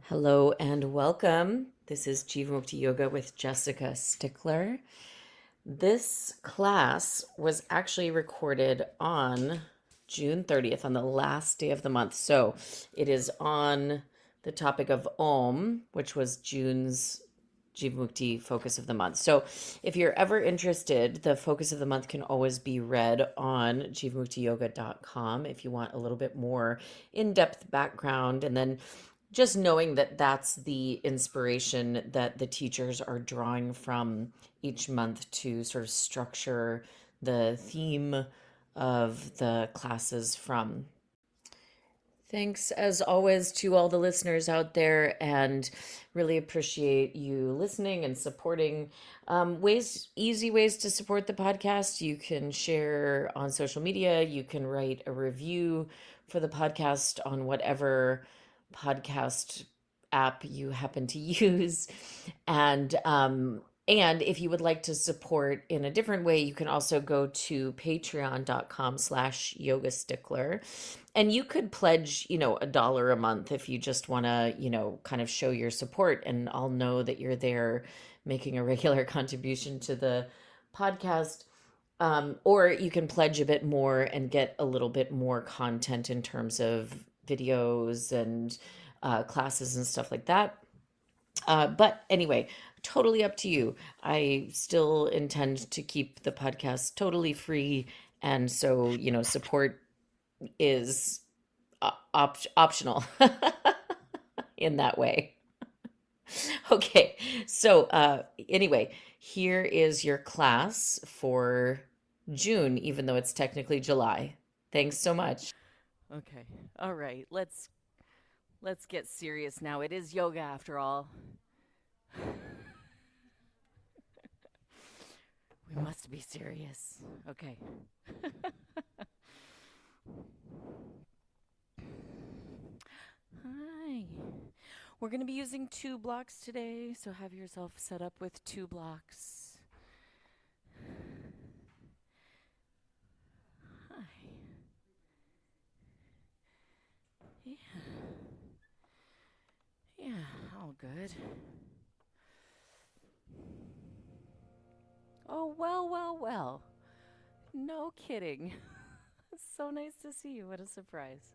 Hello and welcome. This is Jivamukti Yoga with Jessica Stickler. This class was actually recorded on June 30th, on the last day of the month. So it is on the topic of Om, which was June's Jivamukti focus of the month. So if you're ever interested, the focus of the month can always be read on jivamuktiyoga.com if you want a little bit more in-depth background. And then just knowing that that's the inspiration that the teachers are drawing from each month to sort of structure the theme of the classes from. Thanks as always to all the listeners out there, and really appreciate you listening and supporting. Easy ways to support the podcast. You can share on social media, you can write a review for the podcast on whatever podcast app you happen to use. And if you would like to support in a different way, you can also go to patreon.com/yoga stickler. And you could pledge, $1 a month if you just want to, kind of show your support. And I'll know that you're there making a regular contribution to the podcast. Or you can pledge a bit more and get a little bit more content in terms of videos and classes and stuff like that. But anyway, totally up to you. I still intend to keep the podcast totally free. And so, support is optional in that way. Okay, so anyway, here is your class for June, even though it's technically July. Thanks so much. Okay. All right. Let's get serious now. It is yoga after all. We must be serious. Okay. Hi. We're going to be using two blocks today, so have yourself set up with two blocks. Hi. Yeah. Yeah, all good. Oh, well, well, well. No kidding. It's so nice to see you. What a surprise.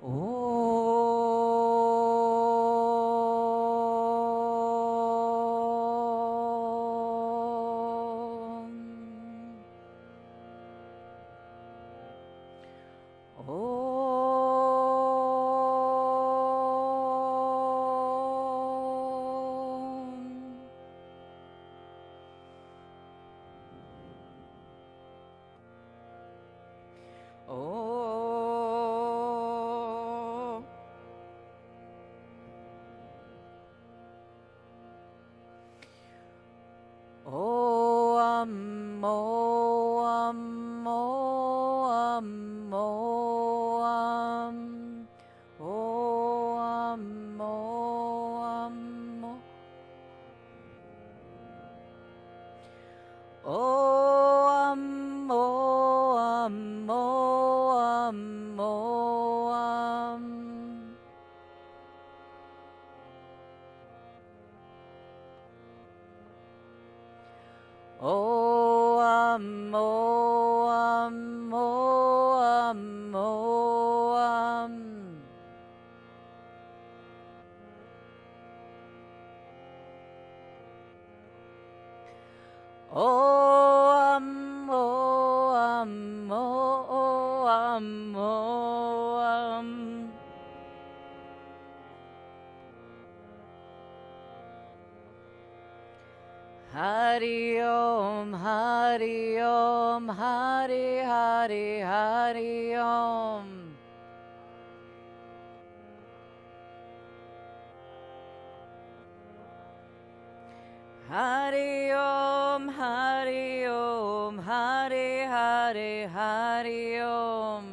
Om. Om. Oh. Om. Om. Om. Om. Om. Om. Om. Om. Om. Om. Om. Om. Om. Om. Om. Om. Om. Om. Hari Om, Hari Om, Hari Hari Hari Om. Hari Om, Hari Om, Hari Hari Hari Om.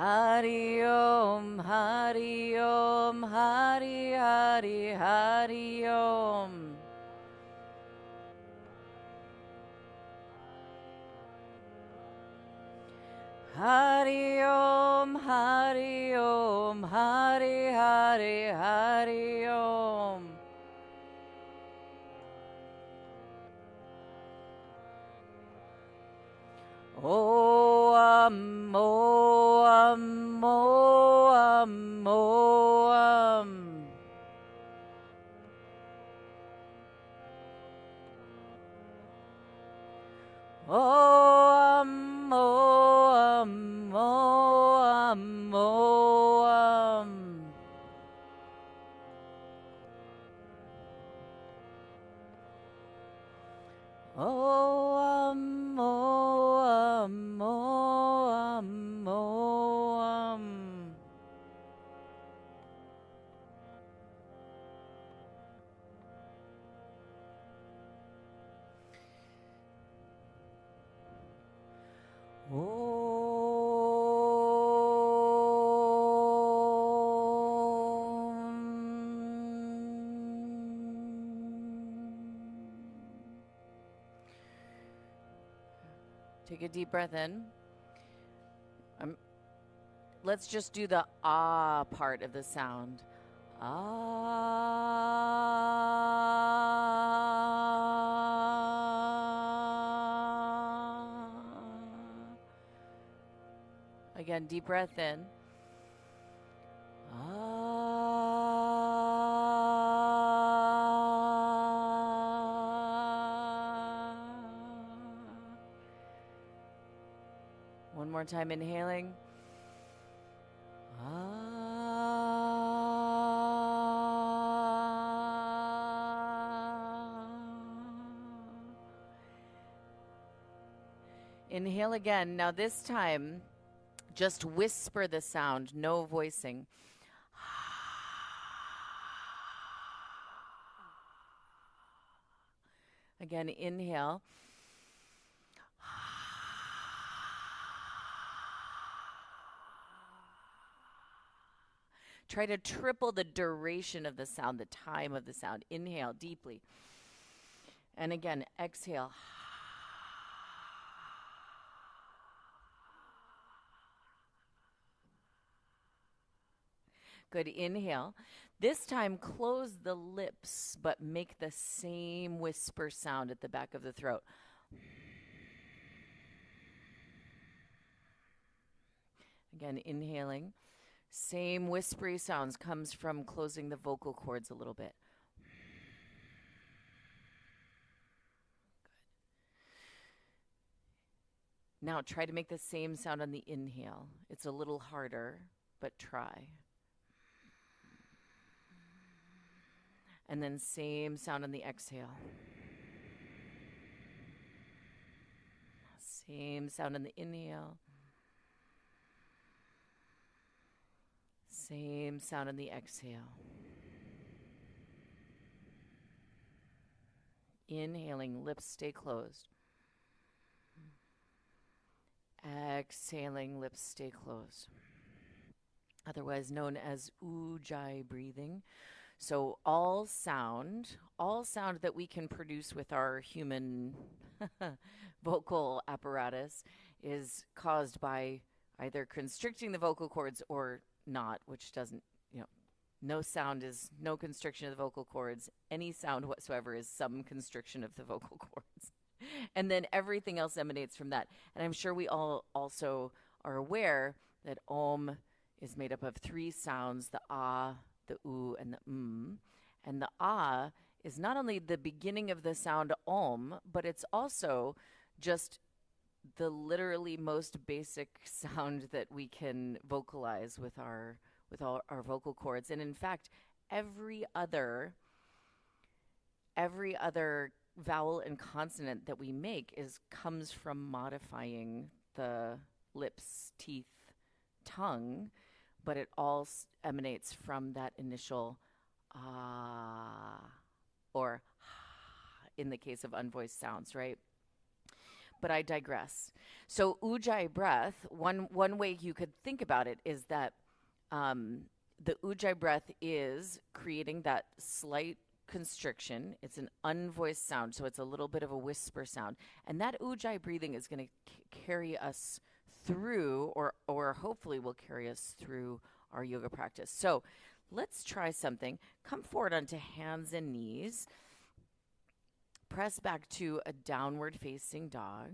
Hari Om, Hari Om, Hari Hari Hari Om. Hari Om, Hari Om, Hari Hari Hari Om. Om, Om, Om, Om. Om, Om, Om, Om. Om, Om, Om, Om. Take a deep breath in. Um, let's just do the ah part of the sound. Ah. Again, deep breath in. Ah. One more time, inhaling. Ah. Inhale again. Now, this time, just whisper the sound, no voicing. Again, inhale. Try to triple the duration of the sound, the time of the sound. Inhale deeply. And again, exhale. Good. Inhale. This time, close the lips, but make the same whisper sound at the back of the throat. Again, inhaling. Same whispery sounds comes from closing the vocal cords a little bit. Now try to make the same sound on the inhale. It's a little harder, but try. And then same sound on the exhale. Same sound on the inhale. Same sound on the exhale. Inhaling, lips stay closed. Exhaling, lips stay closed. Otherwise known as ujjayi breathing. So all sound that we can produce with our human vocal apparatus is caused by either constricting the vocal cords or not, which doesn't, no sound is no constriction of the vocal cords. Any sound whatsoever is some constriction of the vocal cords. And then everything else emanates from that. And I'm sure we all also are aware that Om is made up of three sounds, the ah, the oo, and the And the ah is not only the beginning of the sound Om, but it's also just the literally most basic sound that we can vocalize with all our vocal cords. And in fact, every other vowel and consonant that we make comes from modifying the lips, teeth, tongue, but it all emanates from that initial ah or in the case of unvoiced sounds, right? but I digress. So ujjayi breath, one way you could think about it is that um, the ujjayi breath is creating that slight constriction. It's an unvoiced sound, so it's a little bit of a whisper sound. And that ujjayi breathing is going to carry us through, or hopefully will carry us through our yoga practice. So let's try something. Come forward onto hands and knees. Press back to a downward facing dog.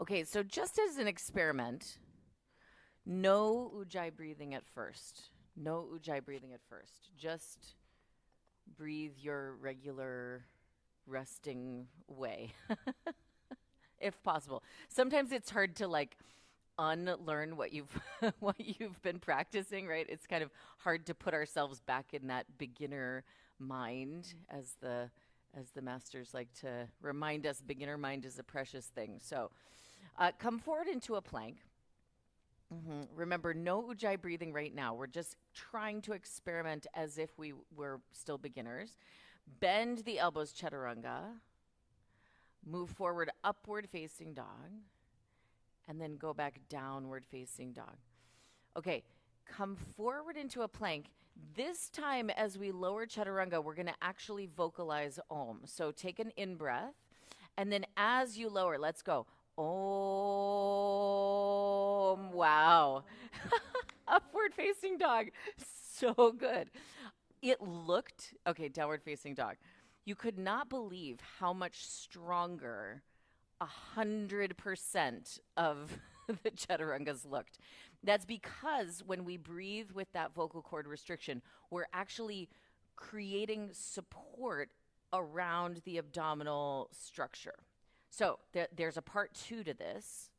Okay, so just as an experiment, no ujjayi breathing at first. No ujjayi breathing at first. Just breathe your regular resting way, if possible. Sometimes it's hard to like unlearn what you've what you've been practicing, right? It's kind of hard to put ourselves back in that beginner mind, as the masters like to remind us. Beginner mind is a precious thing. So come forward into a plank. Remember, no ujjayi breathing right now. We're just trying to experiment as if we were still beginners. Bend the elbows, chaturanga. Move forward, upward facing dog. And then go back, downward facing dog. Okay, come forward into a plank. This time, as we lower chaturanga, we're going to actually vocalize Om. So take an in breath. And then as you lower, let's go. Om. Wow. Upward facing dog. So good. It looked, okay, downward facing dog. You could not believe how much stronger 100% of the chaturangas looked. That's because when we breathe with that vocal cord restriction, we're actually creating support around the abdominal structure. So there's a part two to this.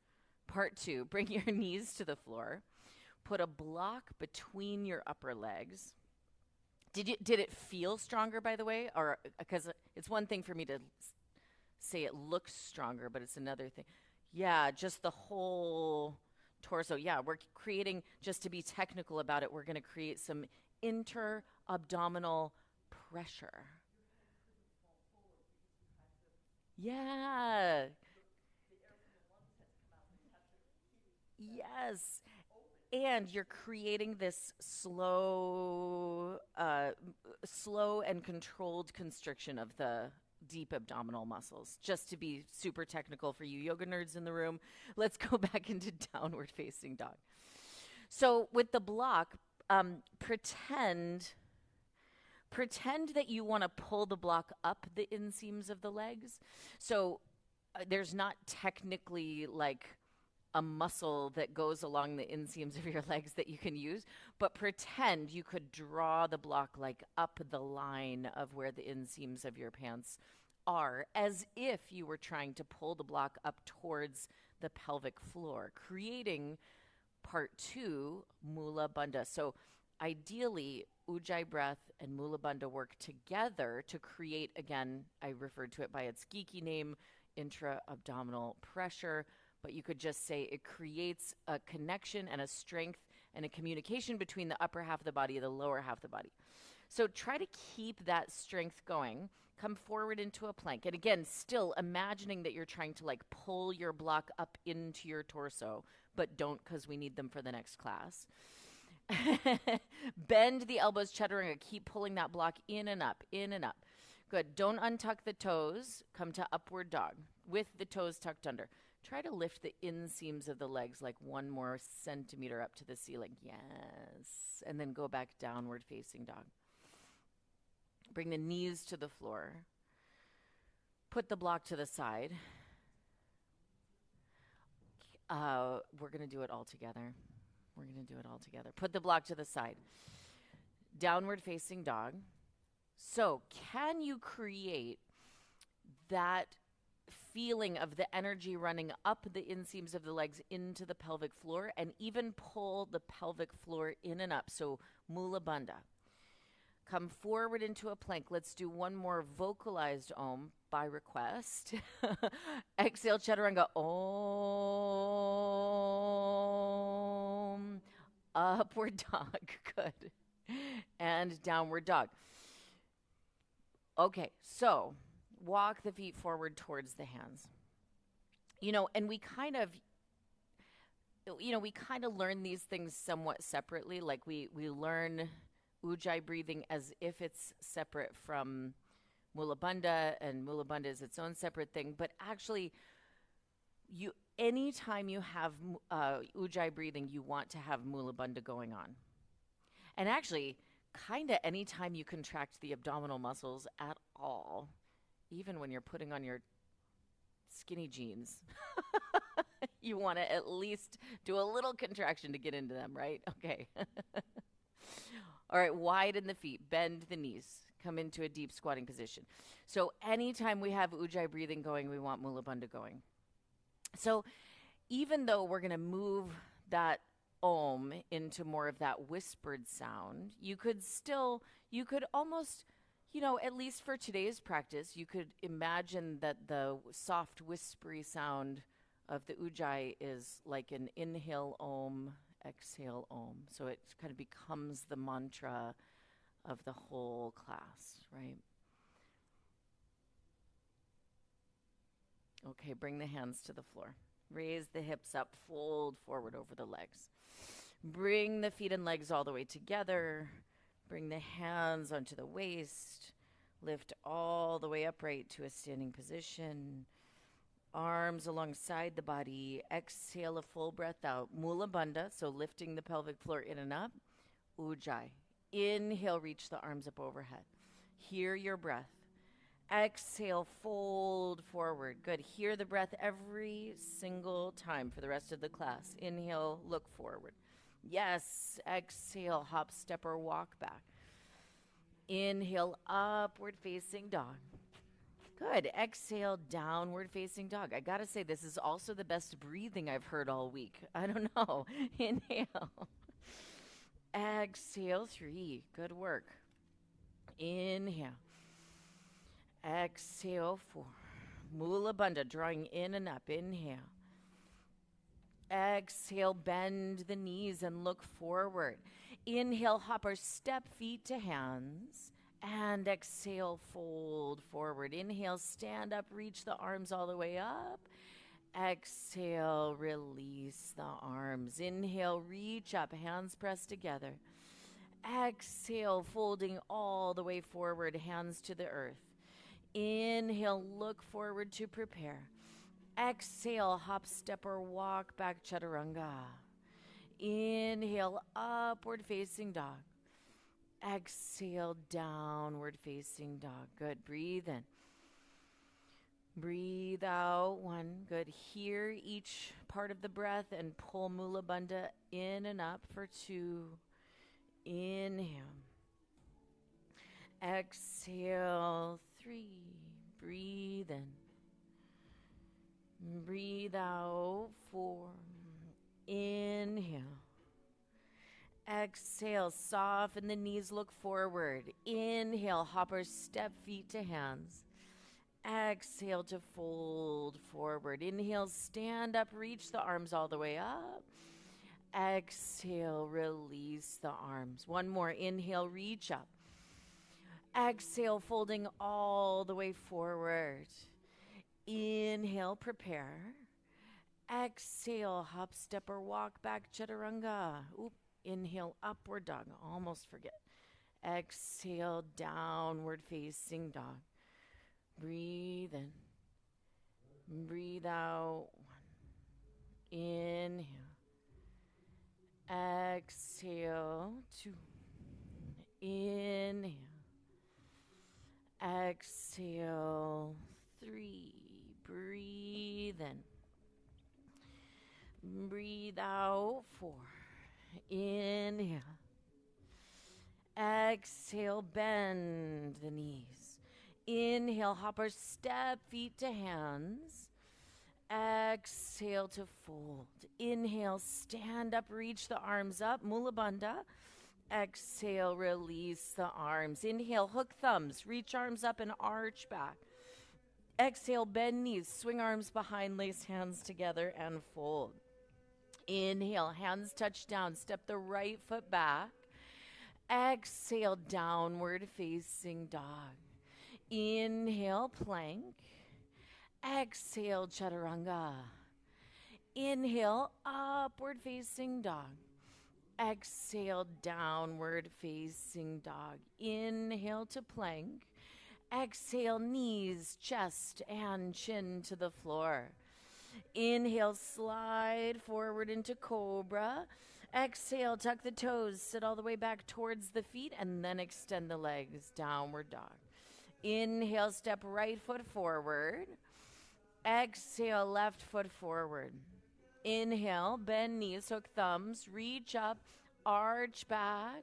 Part two, bring your knees to the floor. Put a block between your upper legs. Did it feel stronger, by the way? Or because it's one thing for me to say it looks stronger, but it's another thing. Yeah, just the whole torso. Yeah, we're creating, just to be technical about it, we're going to create some inter-abdominal pressure. Yeah. Yes. And you're creating this slow and controlled constriction of the deep abdominal muscles. Just to be super technical for you yoga nerds in the room, let's go back into downward facing dog. So with the block, pretend that you want to pull the block up the inseams of the legs. So there's not technically like a muscle that goes along the inseams of your legs that you can use, but pretend you could draw the block like up the line of where the inseams of your pants are, as if you were trying to pull the block up towards the pelvic floor, creating part two, Mula Bandha. So ideally, Ujjayi breath and Mula Bandha work together to create, again, I referred to it by its geeky name, intra-abdominal pressure, but you could just say it creates a connection and a strength and a communication between the upper half of the body and the lower half of the body. So try to keep that strength going. Come forward into a plank. And again, still imagining that you're trying to like pull your block up into your torso, but don't, because we need them for the next class. Bend the elbows, chaturanga. Keep pulling that block in and up, in and up. Good. Don't untuck the toes. Come to upward dog with the toes tucked under. Try to lift the inseams of the legs like 1 more centimeter up to the ceiling. Yes. And then go back downward facing dog. Bring the knees to the floor. Put the block to the side. We're going to do it all together. We're going to do it all together. Put the block to the side. Downward facing dog. So, can you create that feeling of the energy running up the inseams of the legs into the pelvic floor, and even pull the pelvic floor in and up? So, Mula Bandha. Come forward into a plank. Let's do one more vocalized Om by request. Exhale, chaturanga. Om. Upward dog. Good. And downward dog. Okay, so walk the feet forward towards the hands. And we kind of learn these things somewhat separately. Like we learn ujjayi breathing as if it's separate from Mula Bandha, and Mula Bandha is its own separate thing. But actually, you anytime you have ujjayi breathing, you want to have Mula Bandha going on. And actually, kind of anytime you contract the abdominal muscles at all, even when you're putting on your skinny jeans, you want to at least do a little contraction to get into them, right? Okay. All right, widen the feet, bend the knees, come into a deep squatting position. So anytime we have ujjayi breathing going, we want Mula Bandha going. So even though we're going to move that om into more of that whispered sound, you could almost, at least for today's practice, you could imagine that the soft whispery sound of the ujjayi is like an inhale om, exhale om. So it kind of becomes the mantra of the whole class, right? Okay, bring the hands to the floor. Raise the hips up, fold forward over the legs. Bring the feet and legs all the way together. Bring the hands onto the waist. Lift all the way upright to a standing position. Arms alongside the body. Exhale a full breath out. Mula Bandha, so lifting the pelvic floor in and up. Ujjayi. Inhale, reach the arms up overhead. Hear your breath. Exhale, fold forward. Good. Hear the breath every single time for the rest of the class. Inhale, look forward. Yes. Exhale, hop, step, or walk back. Inhale, upward facing dog. Good. Exhale, downward facing dog. I gotta say, this is also the best breathing I've heard all week. I don't know. Inhale. Exhale, 3. Good work. Inhale. Exhale, 4. Mula Bandha, drawing in and up. Inhale. Exhale, bend the knees and look forward. Inhale, hop or step feet to hands. And exhale, fold forward. Inhale, stand up, reach the arms all the way up. Exhale, release the arms. Inhale, reach up, hands pressed together. Exhale, folding all the way forward, hands to the earth. Inhale, look forward to prepare. Exhale, hop, step, or walk back, chaturanga. Inhale, upward facing dog. Exhale, downward facing dog. Good. Breathe in. Breathe out. 1. Good. Hear each part of the breath and pull Mula Bandha in and up for 2. Inhale. Exhale, 3. Breathe in. Breathe out, 4. Inhale. Exhale, soften the knees, look forward. Inhale, hopper, step feet to hands. Exhale to fold forward. Inhale, stand up, reach the arms all the way up. Exhale, release the arms. 1 more. Inhale, reach up. Exhale, folding all the way forward. Inhale, prepare. Exhale, hop, step, or walk back, chaturanga. Oop. Inhale, upward dog. Almost forget. Exhale, downward facing dog. Breathe in. Breathe out. 1. Inhale. Exhale. 2. Inhale. Exhale. 3. Breathe in. Breathe out. 4. Inhale. Exhale, bend the knees. Inhale, hopper, step feet to hands. Exhale to fold. Inhale, stand up, reach the arms up. Mula Bandha. Exhale, release the arms. Inhale, hook thumbs, reach arms up and arch back. Exhale, bend knees, swing arms behind, lace hands together and fold. Inhale, hands touch down, step the right foot back. Exhale, downward facing dog. Inhale, plank. Exhale, chaturanga. Inhale, upward facing dog. Exhale, downward facing dog. Inhale to plank. Exhale, knees, chest, and chin to the floor. Inhale, slide forward into cobra. Exhale, tuck the toes, sit all the way back towards the feet, and then extend the legs, downward dog. Inhale, step right foot forward. Exhale, left foot forward. Inhale, bend knees, hook thumbs, reach up, arch back.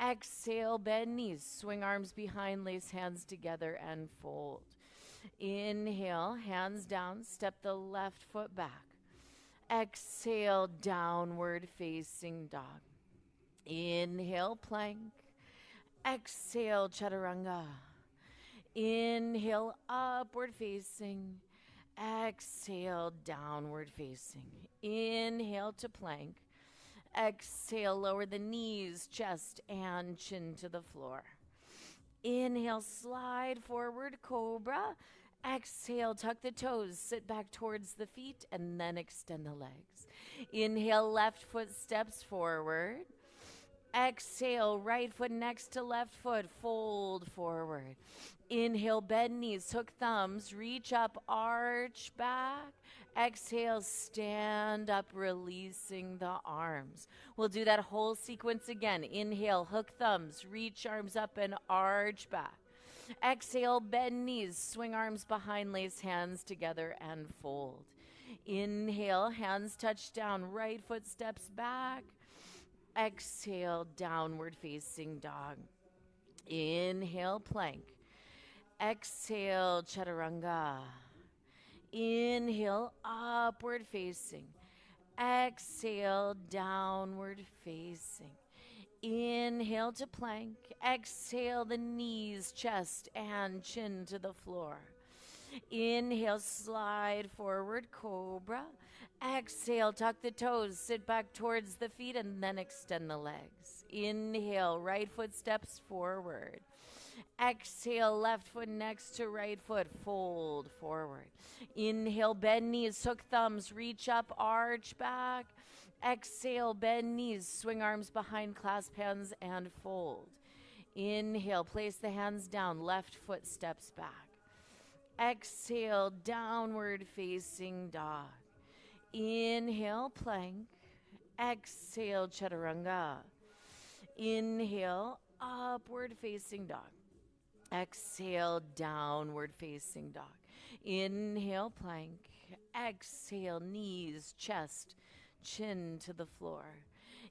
Exhale, bend knees, swing arms behind, lace hands together, and fold. Inhale, hands down, step the left foot back. Exhale, downward facing dog. Inhale, plank. Exhale, chaturanga. Inhale, upward facing. Exhale, downward facing. Inhale to plank. Exhale, lower the knees, chest, and chin to the floor. Inhale, slide forward, cobra. Exhale, tuck the toes, sit back towards the feet, and then extend the legs. Inhale, left foot steps forward. Exhale, right foot next to left foot, fold forward. Inhale, bend knees, hook thumbs, reach up, arch back. Exhale, stand up, releasing the arms. We'll do that whole sequence again. Inhale, hook thumbs, reach arms up and arch back. Exhale, bend knees, swing arms behind, lace hands together and fold. Inhale, hands touch down, right foot steps back. Exhale, downward facing dog. Inhale, plank. Exhale, chaturanga. Inhale, upward facing. Exhale, downward facing. Inhale to plank. Exhale, the knees, chest, and chin to the floor. Inhale, slide forward, cobra. Exhale, tuck the toes, sit back towards the feet, and then extend the legs. Inhale, right foot steps forward. Exhale, left foot next to right foot, fold forward. Inhale, bend knees, hook thumbs, reach up, arch back. Exhale, bend knees, swing arms behind, clasp hands, and fold. Inhale, place the hands down, left foot steps back. Exhale, downward facing dog. Inhale, plank. Exhale, chaturanga. Inhale, upward facing dog. Exhale, downward facing dog. Inhale, plank. Exhale, knees, chest, chin to the floor.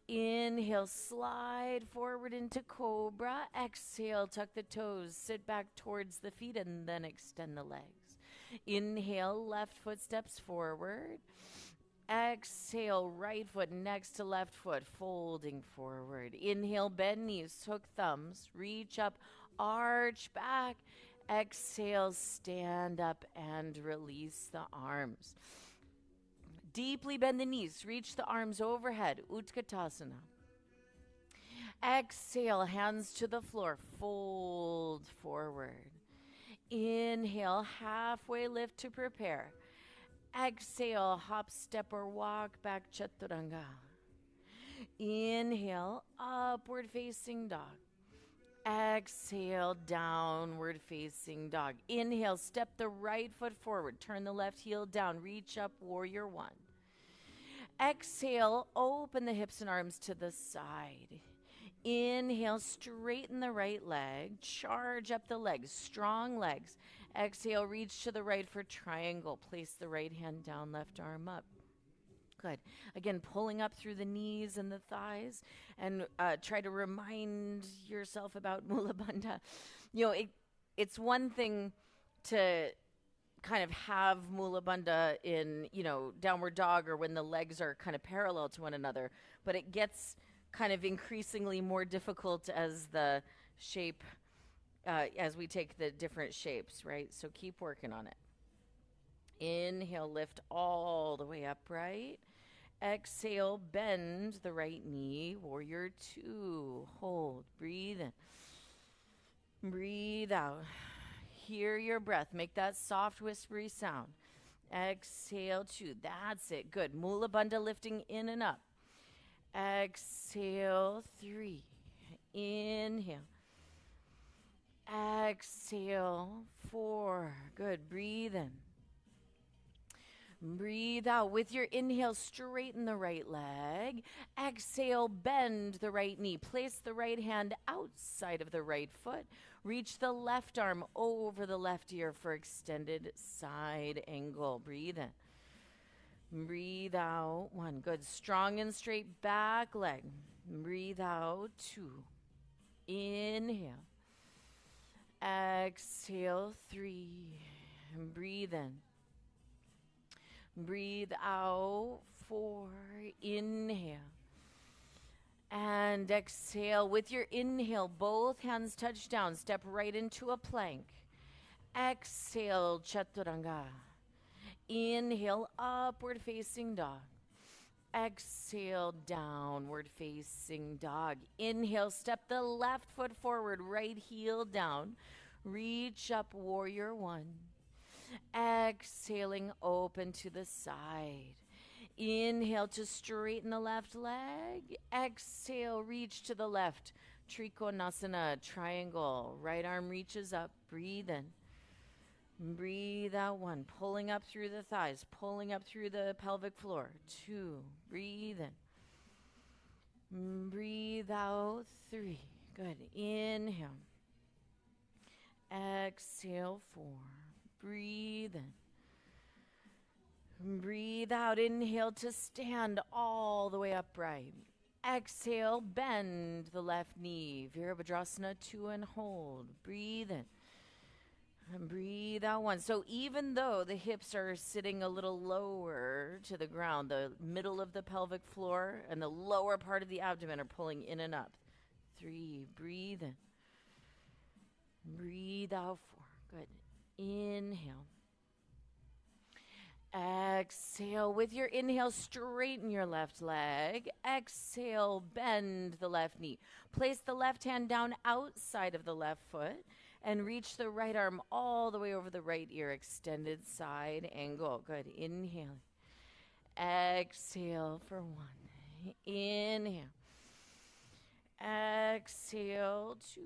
Inhale, slide forward into cobra. Exhale, tuck the toes, sit back towards the feet, and then extend the legs. Inhale, left foot steps forward. Exhale, right foot next to left foot, folding forward. Inhale, bend knees, hook thumbs, reach up, arch back. Exhale, stand up and release the arms. Deeply bend the knees, reach the arms overhead, Utkatasana. Exhale, hands to the floor, fold forward. Inhale, halfway lift to prepare. Exhale, hop, step, or walk back, chaturanga. Inhale, upward facing dog. Exhale, downward facing dog. Inhale, step the right foot forward, turn the left heel down, reach up, warrior one. Exhale, open the hips and arms to the side. Inhale, straighten the right leg, charge up the legs, strong legs. Exhale, reach to the right for triangle. Place the right hand down, left arm up. Good. Again, pulling up through the knees and the thighs, and try to remind yourself about Mula Bandha. You know, it's one thing to kind of have Mula Bandha in, downward dog or when the legs are kind of parallel to one another, but it gets kind of increasingly more difficult as the shape, as we take the different shapes, right? So keep working on it. Inhale, lift all the way upright. Exhale, bend the right knee, warrior two. Hold, breathe in. Breathe out. Hear your breath. Make that soft, whispery sound. Exhale, 2. That's it. Good. Mula Bandha lifting in and up. Exhale, 3. Inhale. Exhale, 4. Good. Breathe in. Breathe out. With your inhale, straighten the right leg. Exhale, bend the right knee. Place the right hand outside of the right foot. Reach the left arm over the left ear for extended side angle. Breathe in. Breathe out. 1. Good. Strong and straight back leg. Breathe out. 2. Inhale. Exhale. 3. Breathe in. Breathe out. 4. Inhale. And exhale. With your inhale, both hands touch down. Step right into a plank. Exhale, chaturanga. Inhale, upward facing dog. Exhale, downward facing dog. Inhale, step the left foot forward, right heel down. Reach up, warrior 1. Exhaling, open to the side. Inhale to straighten the left leg. Exhale, reach to the left. Trikonasana, triangle. Right arm reaches up. Breathe in. Breathe out. 1. Pulling up through the thighs. Pulling up through the pelvic floor. 2. Breathe in. Breathe out. 3. Good. Inhale. Exhale. 4. Breathe in. Breathe out. Inhale to stand all the way upright. Exhale, bend the left knee. Virabhadrasana 2 and hold. Breathe in. And breathe out. 1. So even though the hips are sitting a little lower to the ground, the middle of the pelvic floor and the lower part of the abdomen are pulling in and up. 3. Breathe in. Breathe out. 4. Good. Inhale. Exhale. With your inhale, straighten your left leg. Exhale, bend the left knee. Place the left hand down outside of the left foot and reach the right arm all the way over the right ear. Extended side angle. Good. Inhale. Exhale for 1. Inhale. Exhale 2.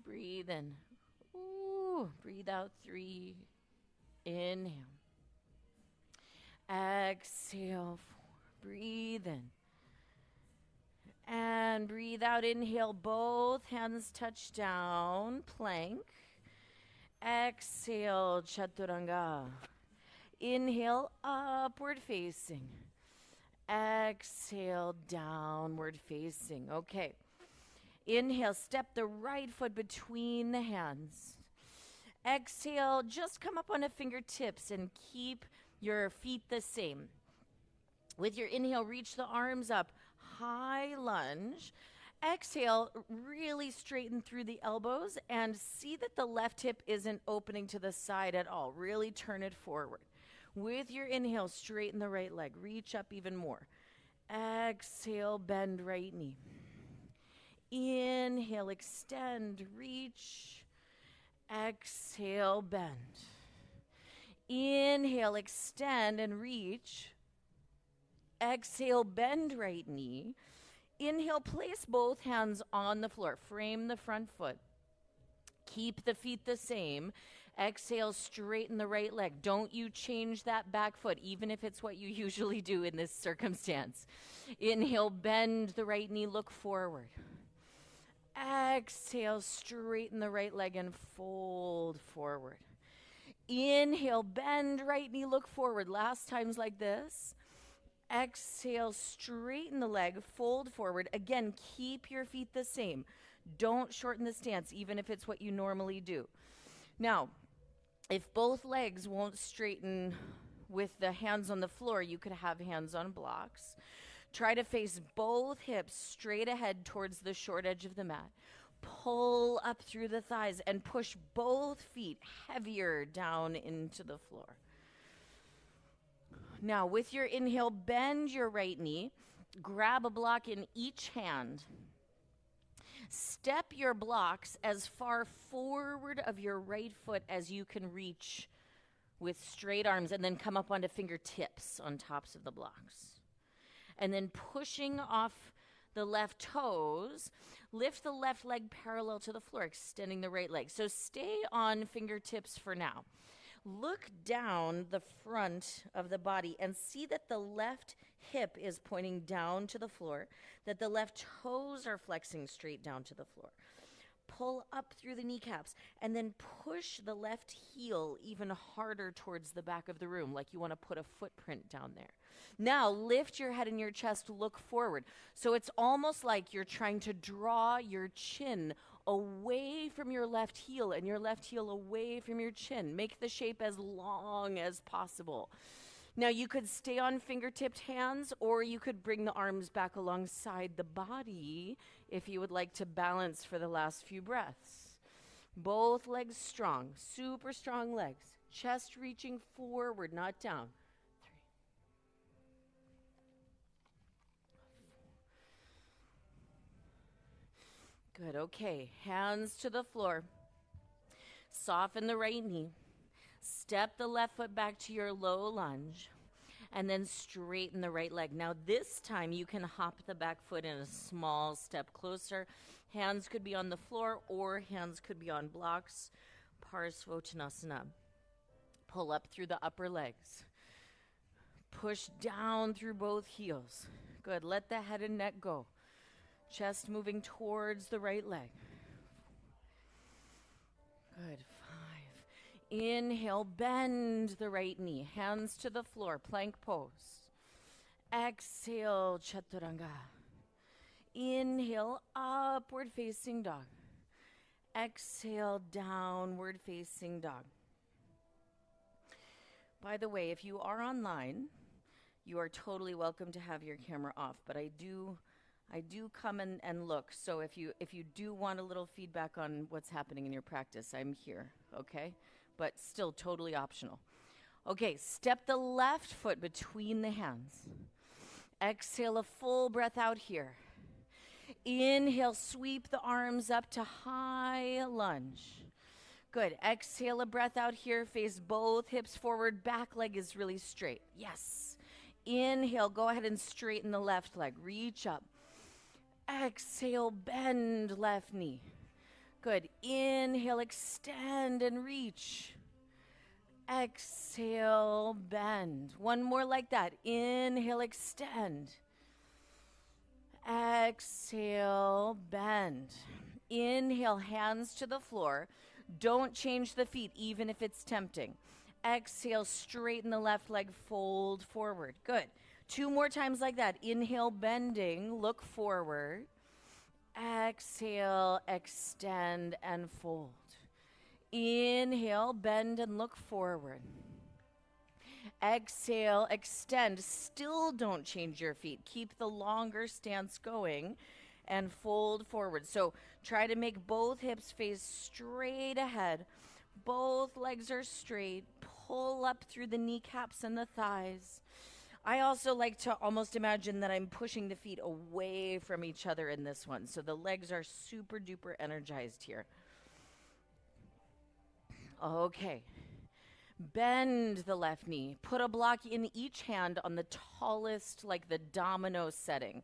Breathe in. Ooh. Breathe out 3. Inhale. Exhale, 4. Breathe in. And breathe out. Inhale, both hands touch down. Plank. Exhale, chaturanga. Inhale, upward facing. Exhale, downward facing. Okay. Inhale, step the right foot between the hands. Exhale, just come up on the fingertips and keep your feet the same. With your inhale, reach the arms up, high lunge. Exhale, really straighten through the elbows and see that the left hip isn't opening to the side at all. Really turn it forward. With your inhale, straighten the right leg. Reach up even more. Exhale, bend right knee. Inhale, extend, reach. Exhale, bend. Inhale, extend and reach. Exhale, bend right knee. Inhale, place both hands on the floor. Frame the front foot. Keep the feet the same. Exhale, straighten the right leg. Don't you change that back foot, even if it's what you usually do in this circumstance. Inhale, bend the right knee, look forward. Exhale, straighten the right leg and fold forward. Inhale, bend right knee, look forward. Last times like this. Exhale, straighten the leg, fold forward. Again, keep your feet the same. Don't shorten the stance, even if it's what you normally do. Now, if both legs won't straighten with the hands on the floor, you could have hands on blocks. Try to face both hips straight ahead towards the short edge of the mat. Pull up through the thighs and push both feet heavier down into the floor. Now, with your inhale, bend your right knee. Grab a block in each hand. Step your blocks as far forward of your right foot as you can reach with straight arms, and then come up onto fingertips on tops of the blocks. And then pushing off the left toes, lift the left leg parallel to the floor, extending the right leg. So stay on fingertips for now. Look down the front of the body and see that the left hip is pointing down to the floor, that the left toes are flexing straight down to the floor. Pull up through the kneecaps, and then push the left heel even harder towards the back of the room, like you want to put a footprint down there. Now lift your head and your chest, look forward. So it's almost like you're trying to draw your chin away from your left heel and your left heel away from your chin. Make the shape as long as possible. Now you could stay on fingertipped hands, or you could bring the arms back alongside the body if you would like to balance for the last few breaths. Both legs strong, super strong legs. Chest reaching forward, not down. 3. Good, okay. Hands to the floor. Soften the right knee. Step the left foot back to your low lunge, and then straighten the right leg. Now this time you can hop the back foot in a small step closer. Hands could be on the floor or hands could be on blocks. Parsvottanasana. Pull up through the upper legs. Push down through both heels. Good, let the head and neck go. Chest moving towards the right leg. Good, 5. Inhale, bend the right knee, hands to the floor, plank pose. Exhale, chaturanga. Inhale, upward facing dog. Exhale, downward facing dog. By the way, if you are online, you are totally welcome to have your camera off, but I do come and look. So if you do want a little feedback on what's happening in your practice, I'm here, okay? But still totally optional. Okay, step the left foot between the hands. Exhale a full breath out here. Inhale, sweep the arms up to high lunge. Good. Exhale a breath out here. Face both hips forward. Back leg is really straight. Yes. Inhale, go ahead and straighten the left leg. Reach up. Exhale, bend left knee. Good. Inhale, extend and reach. Exhale, bend. One more like that. Inhale, extend. Exhale, bend. Inhale, hands to the floor. Don't change the feet, even if it's tempting. Exhale, straighten the left leg, fold forward. Good. 2 more times like that. Inhale, bending, look forward. Exhale, extend and fold. Inhale, bend and look forward. Exhale, extend. Still don't change your feet. Keep the longer stance going and fold forward. So try to make both hips face straight ahead. Both legs are straight. Pull up through the kneecaps and the thighs. I also like to almost imagine that I'm pushing the feet away from each other in this one. So the legs are super duper energized here. Okay. Bend the left knee. Put a block in each hand on the tallest, like the domino setting.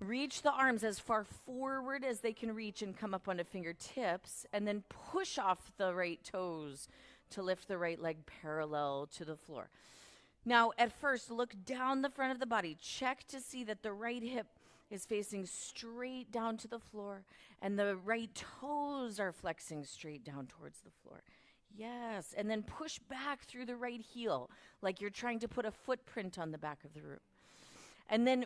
Reach the arms as far forward as they can reach and come up onto fingertips, and then push off the right toes to lift the right leg parallel to the floor. Now, at first, look down the front of the body. Check to see that the right hip is facing straight down to the floor, and the right toes are flexing straight down towards the floor. Yes, and then push back through the right heel, like you're trying to put a footprint on the back of the room. And then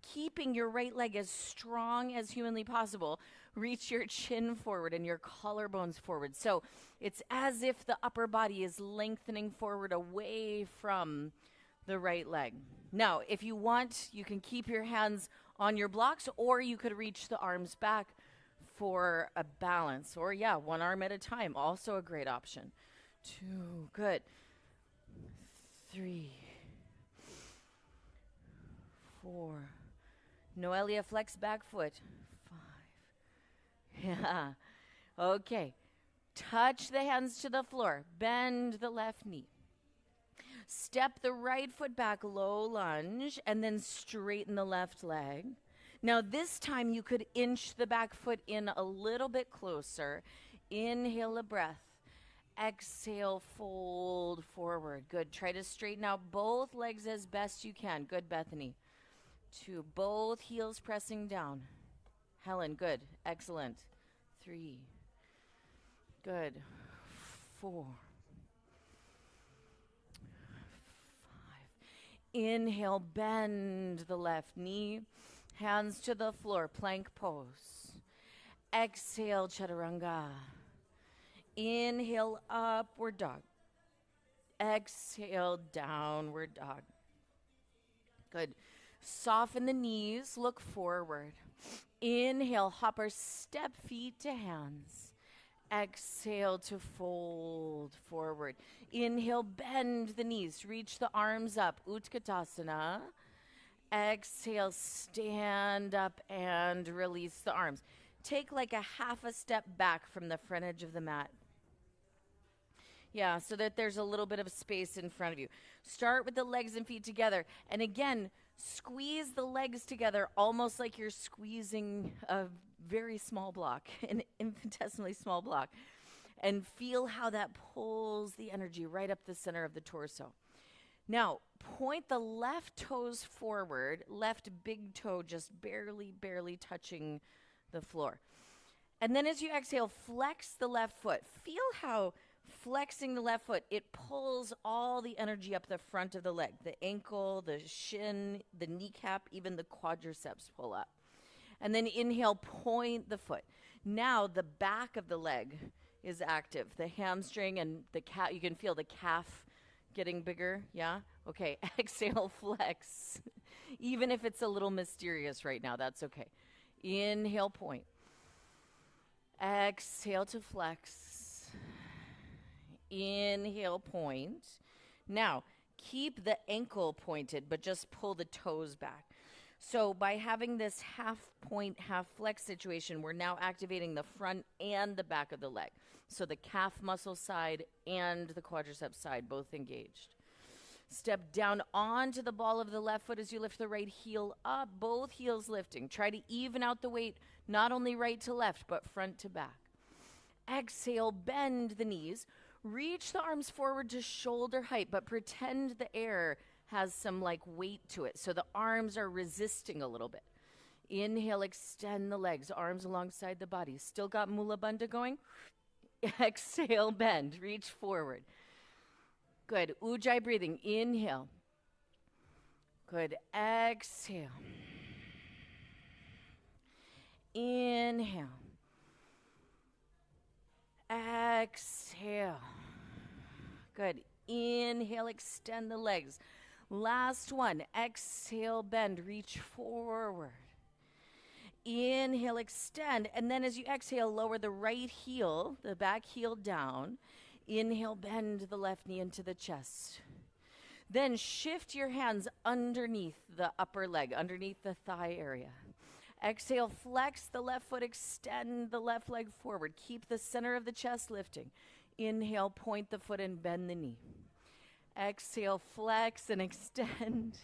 keeping your right leg as strong as humanly possible, reach your chin forward and your collarbones forward. So it's as if the upper body is lengthening forward away from the right leg. Now, if you want, you can keep your hands on your blocks, or you could reach the arms back for a balance. Or, yeah, 1 arm at a time, also a great option. 2, good. 3, 4. Noelia, flex back foot. 5, Yeah. Okay. Touch the hands to the floor. Bend the left knee. Step the right foot back, low lunge, and then straighten the left leg. Now, this time you could inch the back foot in a little bit closer. Inhale a breath. Exhale, fold forward. Good. Try to straighten out both legs as best you can. Good, Bethany. 2. Both heels pressing down. Helen, good. Excellent. 3. Good. 4. Inhale, bend the left knee. Hands to the floor, plank pose. Exhale, chaturanga. Inhale, upward dog. Exhale, downward dog. Good. Soften the knees, look forward. Inhale, hopper, step feet to hands. Exhale to fold forward. Inhale, bend the knees, reach the arms up, Utkatasana. Exhale, stand up and release the arms. Take like a half a step back from the front edge of the mat. Yeah, so that there's a little bit of space in front of you. Start with the legs and feet together. And again, squeeze the legs together almost like you're squeezing a very small block, an infinitesimally small block. And feel how that pulls the energy right up the center of the torso. Now, point the left toes forward, left big toe just barely touching the floor. And then as you exhale, flex the left foot. Feel how flexing the left foot, it pulls all the energy up the front of the leg. The ankle, the shin, the kneecap, even the quadriceps pull up. And then inhale, point the foot. Now the back of the leg is active. The hamstring and the calf, you can feel the calf getting bigger, yeah? Okay, exhale, flex. Even if it's a little mysterious right now, that's okay. Inhale, point. Exhale to flex. Inhale, point. Now, keep the ankle pointed, but just pull the toes back. So by having this half point, half flex situation, we're now activating the front and the back of the leg. So the calf muscle side and the quadriceps side both engaged. Step down onto the ball of the left foot as you lift the right heel up, both heels lifting. Try to even out the weight, not only right to left, but front to back. Exhale, bend the knees. Reach the arms forward to shoulder height, but pretend the air has some like weight to it. So the arms are resisting a little bit. Inhale, extend the legs, arms alongside the body. Still got Mula Bandha going? Exhale, bend, reach forward. Good. Ujjayi breathing. Inhale. Good. Exhale. Inhale. Exhale. Good. Inhale, extend the legs. Last one. Exhale, bend, reach forward. Inhale, extend. And then as you exhale, lower the right heel, the back heel down. Inhale, bend the left knee into the chest. Then shift your hands underneath the upper leg, underneath the thigh area. Exhale, flex the left foot, extend the left leg forward. Keep the center of the chest lifting. Inhale, point the foot and bend the knee. Exhale, flex and extend.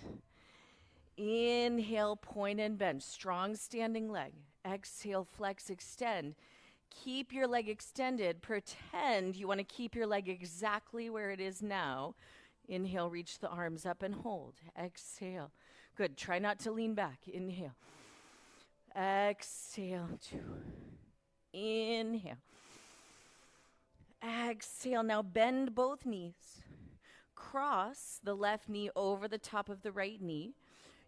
Inhale, point and bend. Strong standing leg. Exhale, flex, extend. Keep your leg extended. Pretend you want to keep your leg exactly where it is now. Inhale, reach the arms up and hold. Exhale. Good. Try not to lean back. Inhale. Exhale. 2. Inhale. Exhale. Now bend both knees. Cross the left knee over the top of the right knee.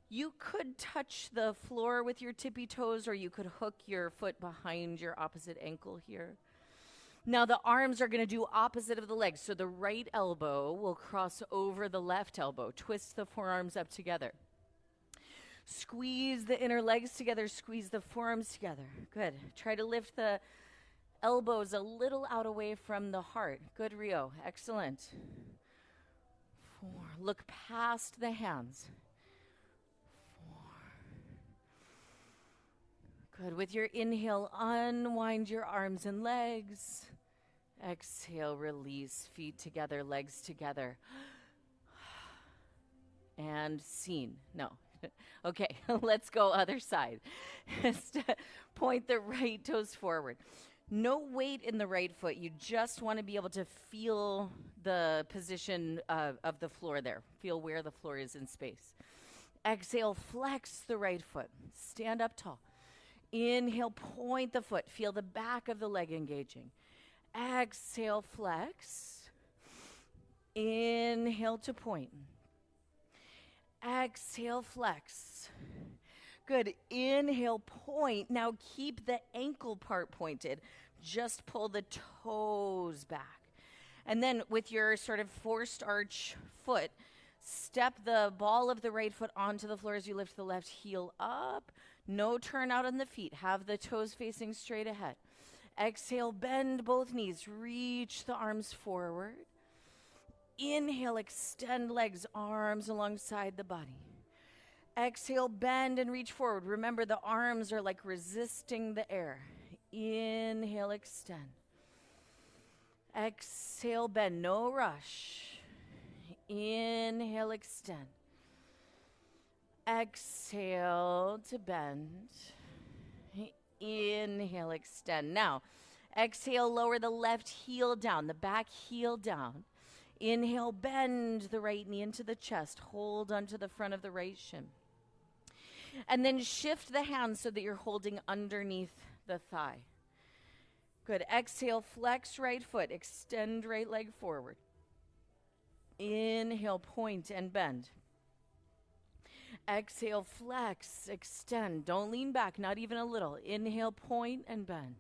You could touch the floor with your tippy toes, or you could hook your foot behind your opposite ankle here. Now the arms are going to do opposite of the legs. So the right elbow will cross over the left elbow. Twist the forearms up together. Squeeze the inner legs together. Squeeze the forearms together. Good. Try to lift the elbows a little out away from the heart. Good, Rio. Excellent. 4. Look past the hands. 4. Good. With your inhale, unwind your arms and legs. Exhale, release. Feet together, legs together. And scene. No. Okay, let's go other side. Point the right toes forward. No weight in the right foot. You just want to be able to feel the position of the floor there. Feel where the floor is in space. Exhale, flex the right foot. Stand up tall. Inhale, point the foot. Feel the back of the leg engaging. Exhale, flex. Inhale to point. Exhale, flex. Good. Inhale, point. Now keep the ankle part pointed. Just pull the toes back. And then with your sort of forced arch foot, step the ball of the right foot onto the floor as you lift the left heel up. No turn out on the feet. Have the toes facing straight ahead. Exhale, bend both knees. Reach the arms forward. Inhale, extend legs, arms alongside the body. Exhale, bend and reach forward. Remember, the arms are like resisting the air. Inhale, extend. Exhale, bend, no rush. Inhale, extend. Exhale to bend. Inhale, extend. Now, exhale, lower the left heel down, the back heel down. Inhale, bend the right knee into the chest. Hold onto the front of the right shin. And then shift the hands so that you're holding underneath the thigh. Good. Exhale, flex right foot. Extend right leg forward. Inhale, point and bend. Exhale, flex, extend. Don't lean back, not even a little. Inhale, point and bend.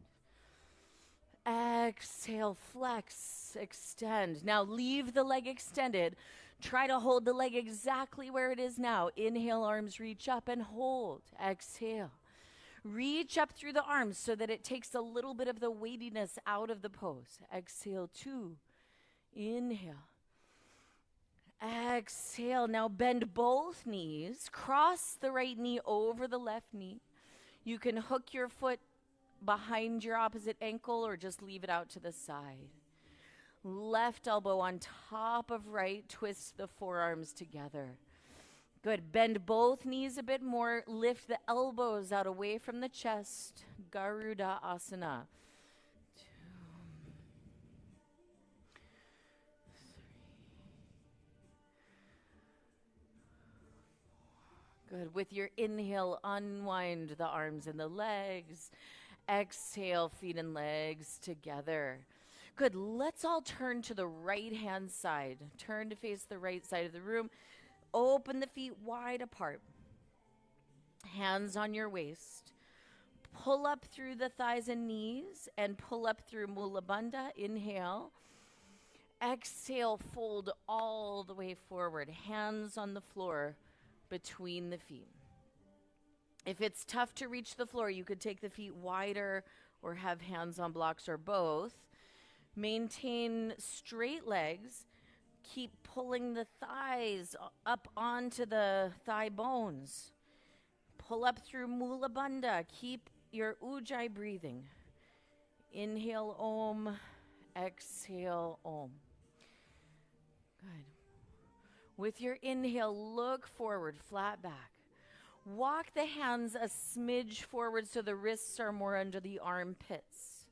Exhale, flex, extend. Now leave the leg extended. Try to hold the leg exactly where it is now. Inhale, arms reach up and hold. Exhale. Reach up through the arms so that it takes a little bit of the weightiness out of the pose. Exhale, 2. Inhale. Exhale. Now bend both knees. Cross the right knee over the left knee. You can hook your foot behind your opposite ankle or just leave it out to the side. Left elbow on top of right. Twist the forearms together. Good. Bend both knees a bit more. Lift the elbows out away from the chest. Garuda Asana. 2, 3. Good. With your inhale, unwind the arms and the legs. Exhale, feet and legs together. Good. Let's all turn to the right-hand side. Turn to face the right side of the room. Open the feet wide apart. Hands on your waist. Pull up through the thighs and knees and pull up through Mula Bandha. Inhale. Exhale, fold all the way forward. Hands on the floor between the feet. If it's tough to reach the floor, you could take the feet wider or have hands on blocks or both. Maintain straight legs. Keep pulling the thighs up onto the thigh bones. Pull up through Mula Bandha. Keep your Ujjayi breathing. Inhale, Om. Exhale, Om. Good. With your inhale, look forward, flat back. Walk the hands a smidge forward so the wrists are more under the armpits.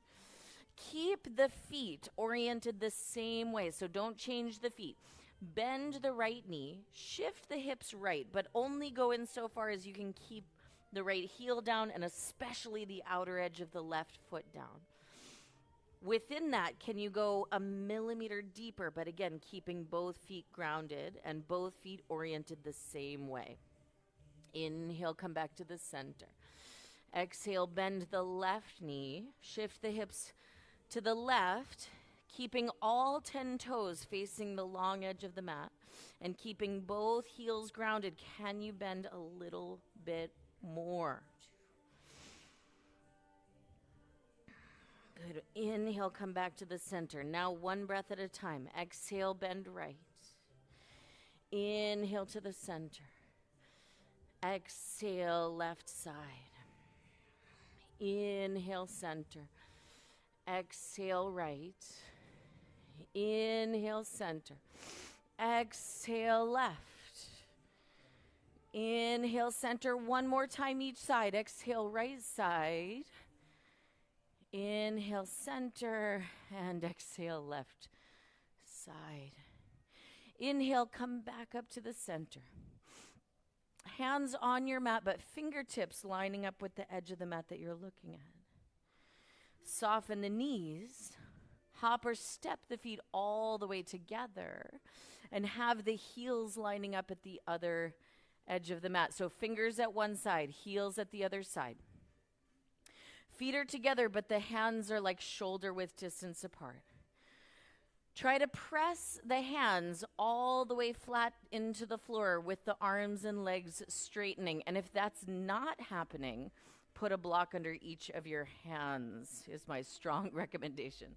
Keep the feet oriented the same way, so don't change the feet. Bend the right knee, shift the hips right, but only go in so far as you can keep the right heel down and especially the outer edge of the left foot down. Within that, can you go a millimeter deeper, but again, keeping both feet grounded and both feet oriented the same way. Inhale, come back to the center. Exhale, bend the left knee, shift the hips to the left, keeping all 10 toes facing the long edge of the mat and keeping both heels grounded. Can you bend a little bit more? Good. Inhale, come back to the center. Now one breath at a time. Exhale, bend right. Inhale to the center. Exhale, left side. Inhale, center. Exhale, right. Inhale, center. Exhale, left. Inhale, center. One more time each side. Exhale, right side. Inhale, center. And exhale, left side. Inhale, come back up to the center. Hands on your mat, but fingertips lining up with the edge of the mat that you're looking at. Soften the knees. Hop or step the feet all the way together and have the heels lining up at the other edge of the mat. So fingers at one side, heels at the other side. Feet are together, but the hands are like shoulder width distance apart. Try to press the hands all the way flat into the floor with the arms and legs straightening. And if that's not happening, put a block under each of your hands is my strong recommendation.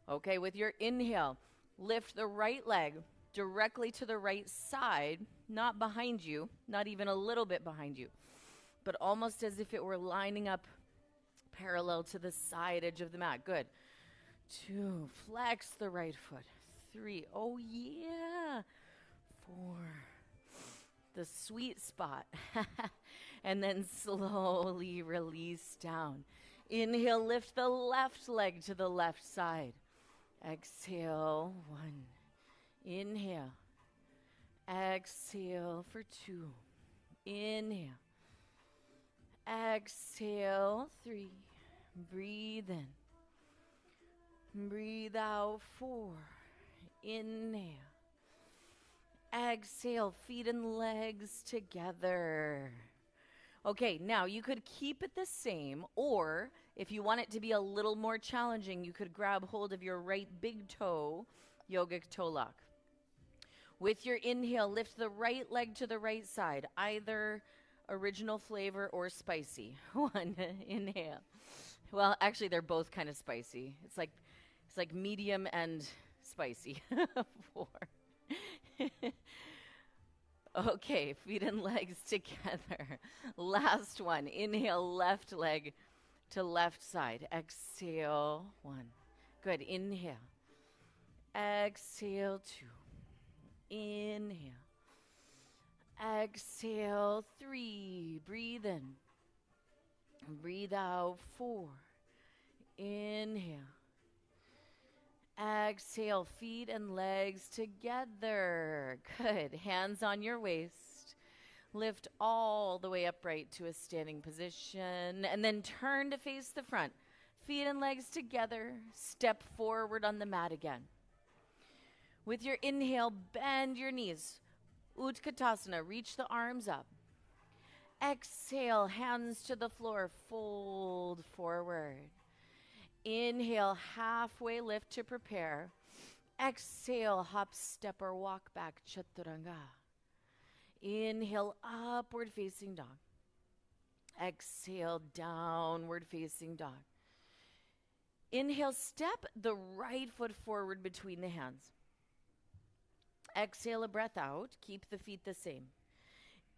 Okay, with your inhale, lift the right leg directly to the right side, not behind you, not even a little bit behind you, but almost as if it were lining up parallel to the side edge of the mat. Good. 2, flex the right foot. 3, oh yeah. 4, the sweet spot. And then slowly release down. Inhale, lift the left leg to the left side. Exhale, 1. Inhale. Exhale for 2. Inhale. Exhale, 3. Breathe in. Breathe out, 4. Inhale. Exhale, feet and legs together. Okay, now you could keep it the same, or if you want it to be a little more challenging, you could grab hold of your right big toe, yogic toe lock. With your inhale, lift the right leg to the right side, either original flavor or spicy. 1, inhale. Well, actually, they're both kind of spicy. It's like medium and spicy. 4. Okay, feet and legs together. Last one. Inhale, left leg to left side. Exhale, 1. Good. Inhale. Exhale, 2. Inhale. Exhale, 3. Breathe in. Breathe out, 4. Inhale. Exhale, feet and legs together. Good. Hands on your waist. Lift all the way upright to a standing position. And then turn to face the front. Feet and legs together. Step forward on the mat again. With your inhale, bend your knees. Utkatasana. Reach the arms up. Exhale, hands to the floor. Fold forward. Inhale, halfway lift to prepare. Exhale, hop, step, or walk back, chaturanga. Inhale, upward facing dog. Exhale, downward facing dog. Inhale, step the right foot forward between the hands. Exhale a breath out. Keep the feet the same.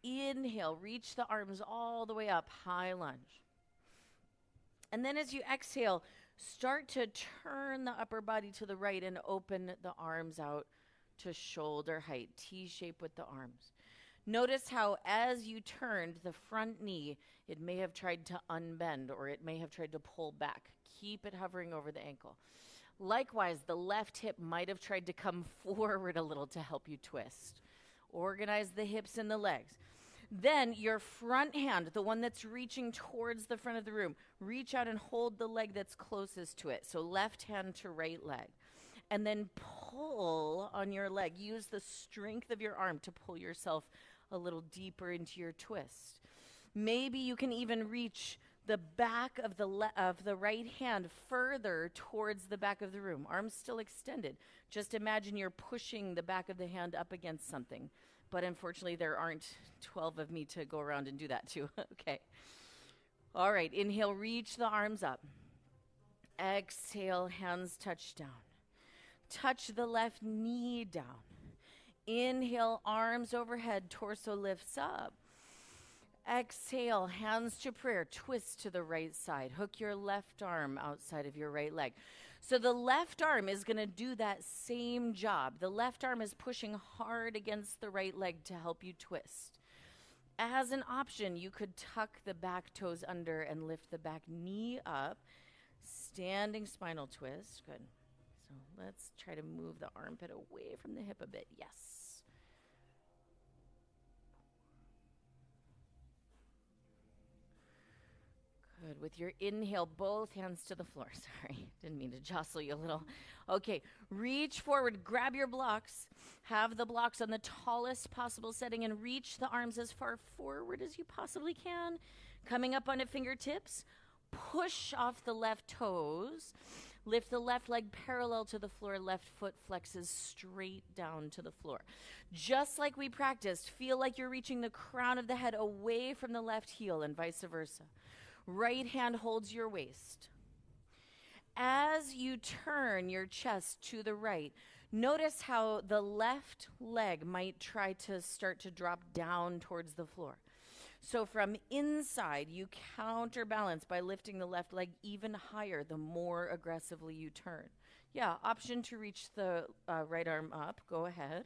Inhale, reach the arms all the way up, high lunge. And then as you exhale, start to turn the upper body to the right and open the arms out to shoulder height, T-shape with the arms. Notice how as you turned the front knee, it may have tried to unbend or it may have tried to pull back. Keep it hovering over the ankle. Likewise, the left hip might have tried to come forward a little to help you twist. Organize the hips and the legs. Then your front hand, the one that's reaching towards the front of the room, reach out and hold the leg that's closest to it. So left hand to right leg. And then pull on your leg. Use the strength of your arm to pull yourself a little deeper into your twist. Maybe you can even reach the back of the right hand further towards the back of the room. Arms still extended. Just imagine you're pushing the back of the hand up against something. But unfortunately, there aren't 12 of me to go around and do that too. Okay. All right. Inhale, reach the arms up. Exhale, hands touch down. Touch the left knee down. Inhale, arms overhead, torso lifts up. Exhale, hands to prayer, twist to the right side. Hook your left arm outside of your right leg. So the left arm is going to do that same job. The left arm is pushing hard against the right leg to help you twist. As an option, you could tuck the back toes under and lift the back knee up. Standing spinal twist. Good. So let's try to move the armpit away from the hip a bit. Yes. Good. With your inhale, both hands to the floor. Sorry, didn't mean to jostle you a little. Okay, reach forward, grab your blocks. Have the blocks on the tallest possible setting and reach the arms as far forward as you possibly can. Coming up on at fingertips, push off the left toes. Lift the left leg parallel to the floor, left foot flexes straight down to the floor. Just like we practiced, feel like you're reaching the crown of the head away from the left heel and vice versa. Right hand holds your waist. As you turn your chest to the right, notice how the left leg might try to start to drop down towards the floor. So from inside, you counterbalance by lifting the left leg even higher the more aggressively you turn. Yeah, option to reach the right arm up. Go ahead.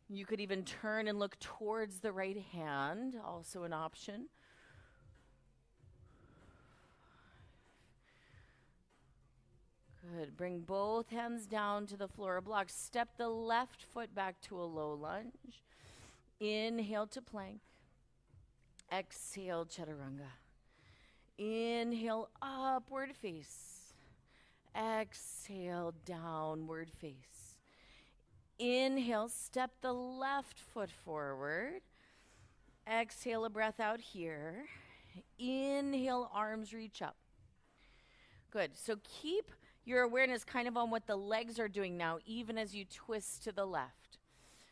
You could even turn and look towards the right hand, also an option. Good. Bring both hands down to the floor of blocks. Step the left foot back to a low lunge. Inhale to plank. Exhale, chaturanga. Inhale, upward face. Exhale, downward face. Inhale, step the left foot forward. Exhale, a breath out here. Inhale, arms reach up. Good. So keep your awareness kind of on what the legs are doing now, even as you twist to the left.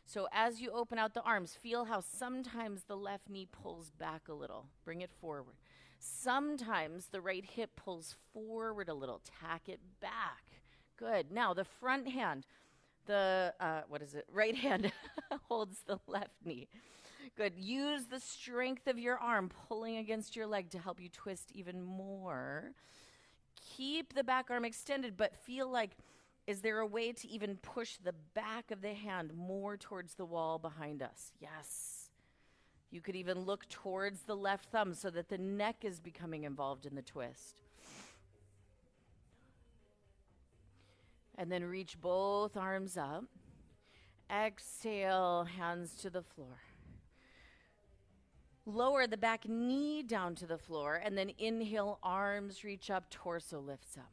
So as you open out the arms, feel how sometimes the left knee pulls back a little. Bring it forward. Sometimes the right hip pulls forward a little. Tack it back. Good. Now the front hand, right hand holds the left knee. Good. Use the strength of your arm pulling against your leg to help you twist even more. Keep the back arm extended, but feel like, is there a way to even push the back of the hand more towards the wall behind us? Yes. You could even look towards the left thumb so that the neck is becoming involved in the twist. And then reach both arms up. Exhale, hands to the floor. Lower the back knee down to the floor, and then inhale, arms reach up, torso lifts up.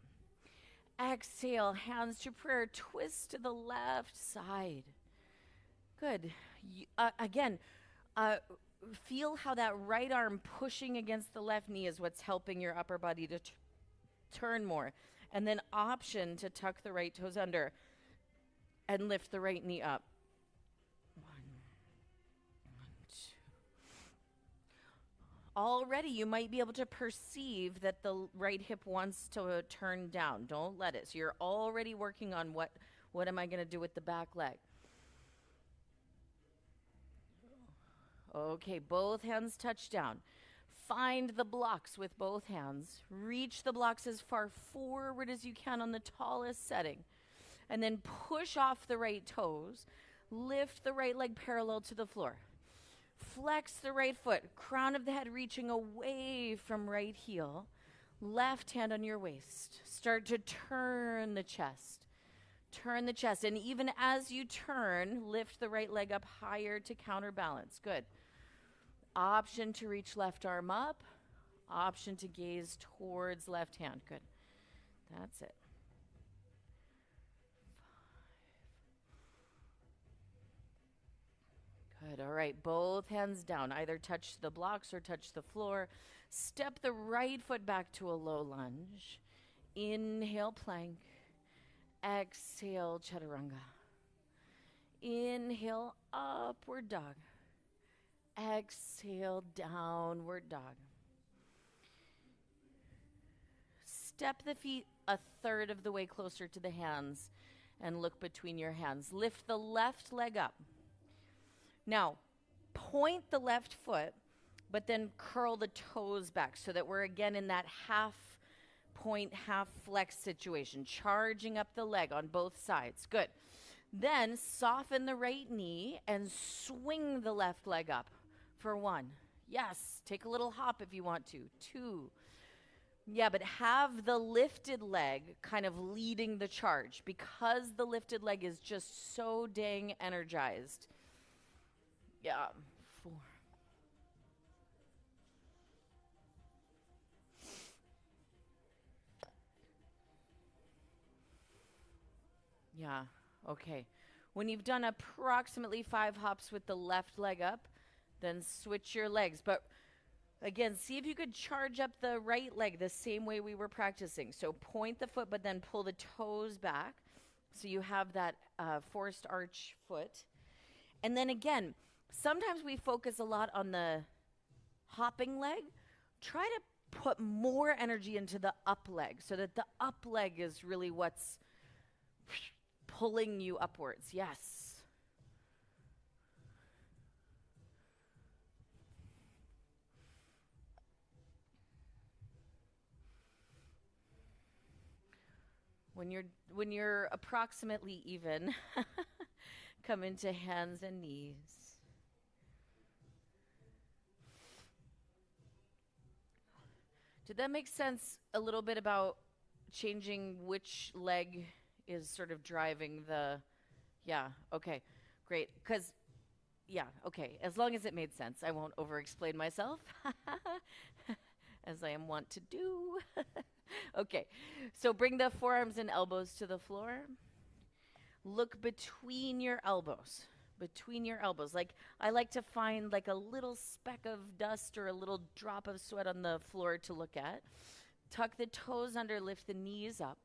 Exhale, hands to prayer, twist to the left side. Good. Again, feel how that right arm pushing against the left knee is what's helping your upper body to turn more. And then option to tuck the right toes under and lift the right knee up. Already you might be able to perceive that the right hip wants to turn down. Don't let it. So you're already working on what am I going to do with the back leg. Okay, both hands touch down. Find the blocks with both hands. Reach the blocks as far forward as you can on the tallest setting. And then push off the right toes. Lift the right leg parallel to the floor. Flex the right foot, crown of the head reaching away from right heel. Left hand on your waist. Start to turn the chest. Turn the chest. And even as you turn, lift the right leg up higher to counterbalance. Good. Option to reach left arm up. Option to gaze towards left hand. Good. That's it. Good. All right. Both hands down. Either touch the blocks or touch the floor. Step the right foot back to a low lunge. Inhale, plank. Exhale, chaturanga. Inhale, upward dog. Exhale, downward dog. Step the feet a third of the way closer to the hands and look between your hands. Lift the left leg up. Now, point the left foot but then curl the toes back so that we're again in that half point, half flex situation, charging up the leg on both sides. Good. Then soften the right knee and swing the left leg up for 1. Yes, take a little hop if you want to. 2. Yeah, but have the lifted leg kind of leading the charge because the lifted leg is just so dang energized. Yeah. 4. Yeah. Okay. When you've done approximately 5 hops with the left leg up, then switch your legs. But again, see if you could charge up the right leg the same way we were practicing. So point the foot, but then pull the toes back. So you have that forced arch foot. And then again, sometimes we focus a lot on the hopping leg. Try to put more energy into the up leg so that the up leg is really what's pulling you upwards. Yes. When you're approximately even, come into hands and knees. Did that make sense a little bit about changing which leg is sort of driving the yeah, okay. Great. Cuz yeah, okay. As long as it made sense, I won't over explain myself as I am wont to do. Okay. So bring the forearms and elbows to the floor. Look between your elbows. Between your elbows. Like I like to find like a little speck of dust or a little drop of sweat on the floor to look at. Tuck the toes under, lift the knees up.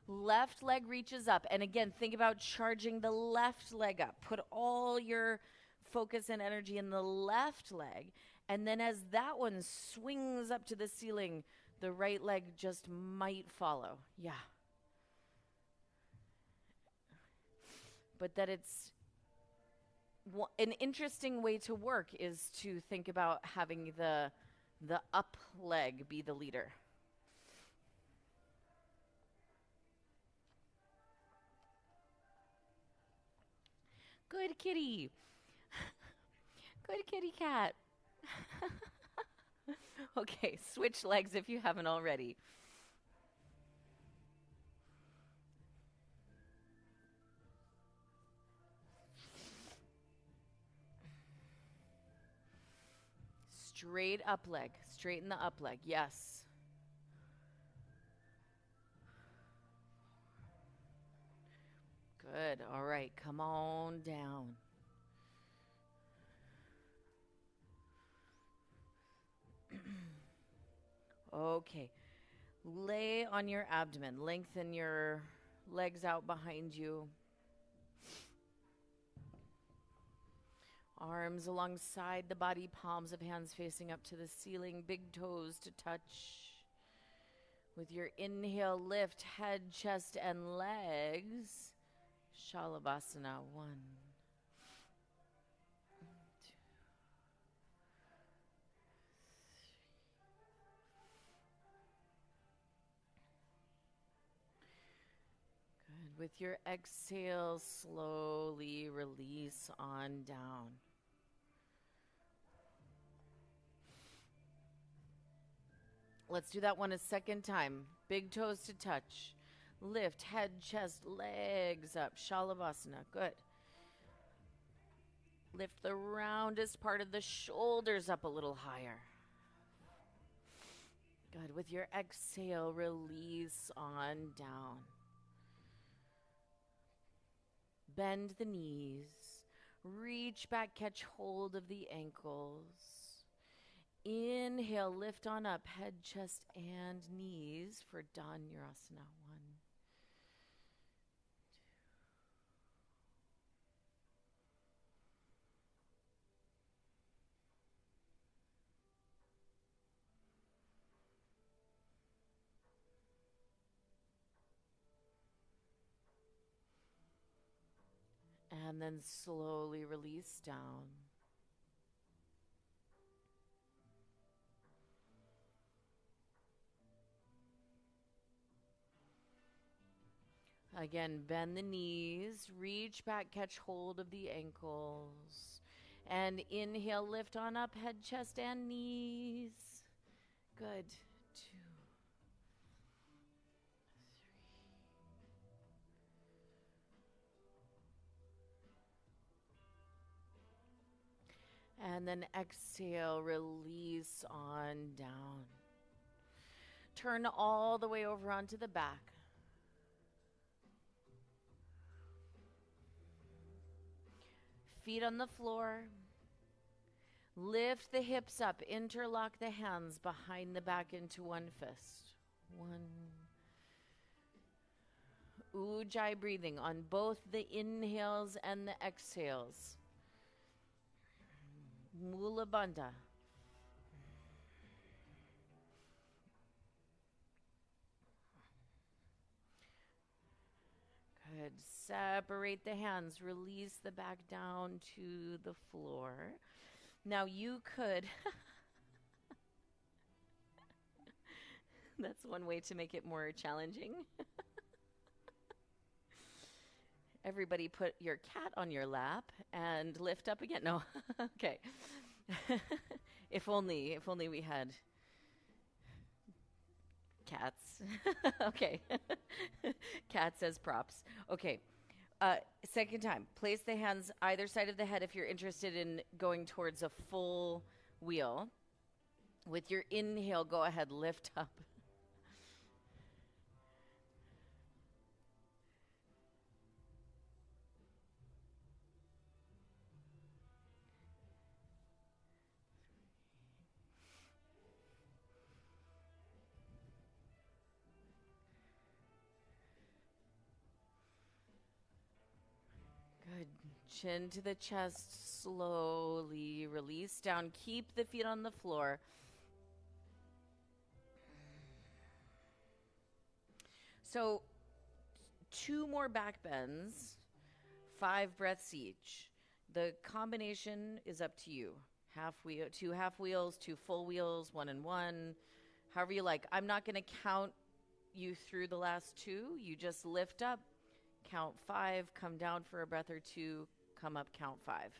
Left leg reaches up. And again, think about charging the left leg up. Put all your focus and energy in the left leg. And then as that one swings up to the ceiling, the right leg just might follow. Yeah. But that it's an interesting way to work is to think about having the up leg be the leader. Good kitty. Good kitty cat. Okay, switch legs if you haven't already. Straight up leg. Straighten the up leg. Yes. Good. All right, come on down. Okay. Lay on your abdomen. Lengthen your legs out behind you. Arms alongside the body, palms of hands facing up to the ceiling, big toes to touch. With your inhale, lift head, chest, and legs. Shalabhasana 1. Good. With your exhale, slowly release on down. Let's do that one a second time. Big toes to touch. Lift head, chest, legs up. Shalabhasana. Good. Lift the roundest part of the shoulders up a little higher. Good. With your exhale, release on down. Bend the knees. Reach back, catch hold of the ankles. Inhale, lift on up, head, chest, and knees for Dhanurasana 1. And then slowly release down. Again, bend the knees, reach back, catch hold of the ankles. And inhale, lift on up, head, chest, and knees. Good. 2, and then exhale, release on down. Turn all the way over onto the back. Feet on the floor. Lift the hips up, interlock the hands behind the back into one fist. One. Ujjayi breathing on both the inhales and the exhales. Mula Bandha. Good. Separate the hands, release the back down to the floor. Now you could, that's one way to make it more challenging. Everybody put your cat on your lap and lift up again. No, okay. If only we had cats. Okay. Cats as props. Okay. Second time, place the hands either side of the head if you're interested in going towards a full wheel. With your inhale, go ahead, lift up. Good. Chin to the chest, slowly release down. Keep the feet on the floor. So, 2 more back bends, 5 breaths each. The combination is up to you. Half wheel, 2 half wheels, 2 full wheels, 1 and 1. However you like. I'm not going to count you through the last 2. You just lift up, count 5, come down for a breath or 2, come up, count 5.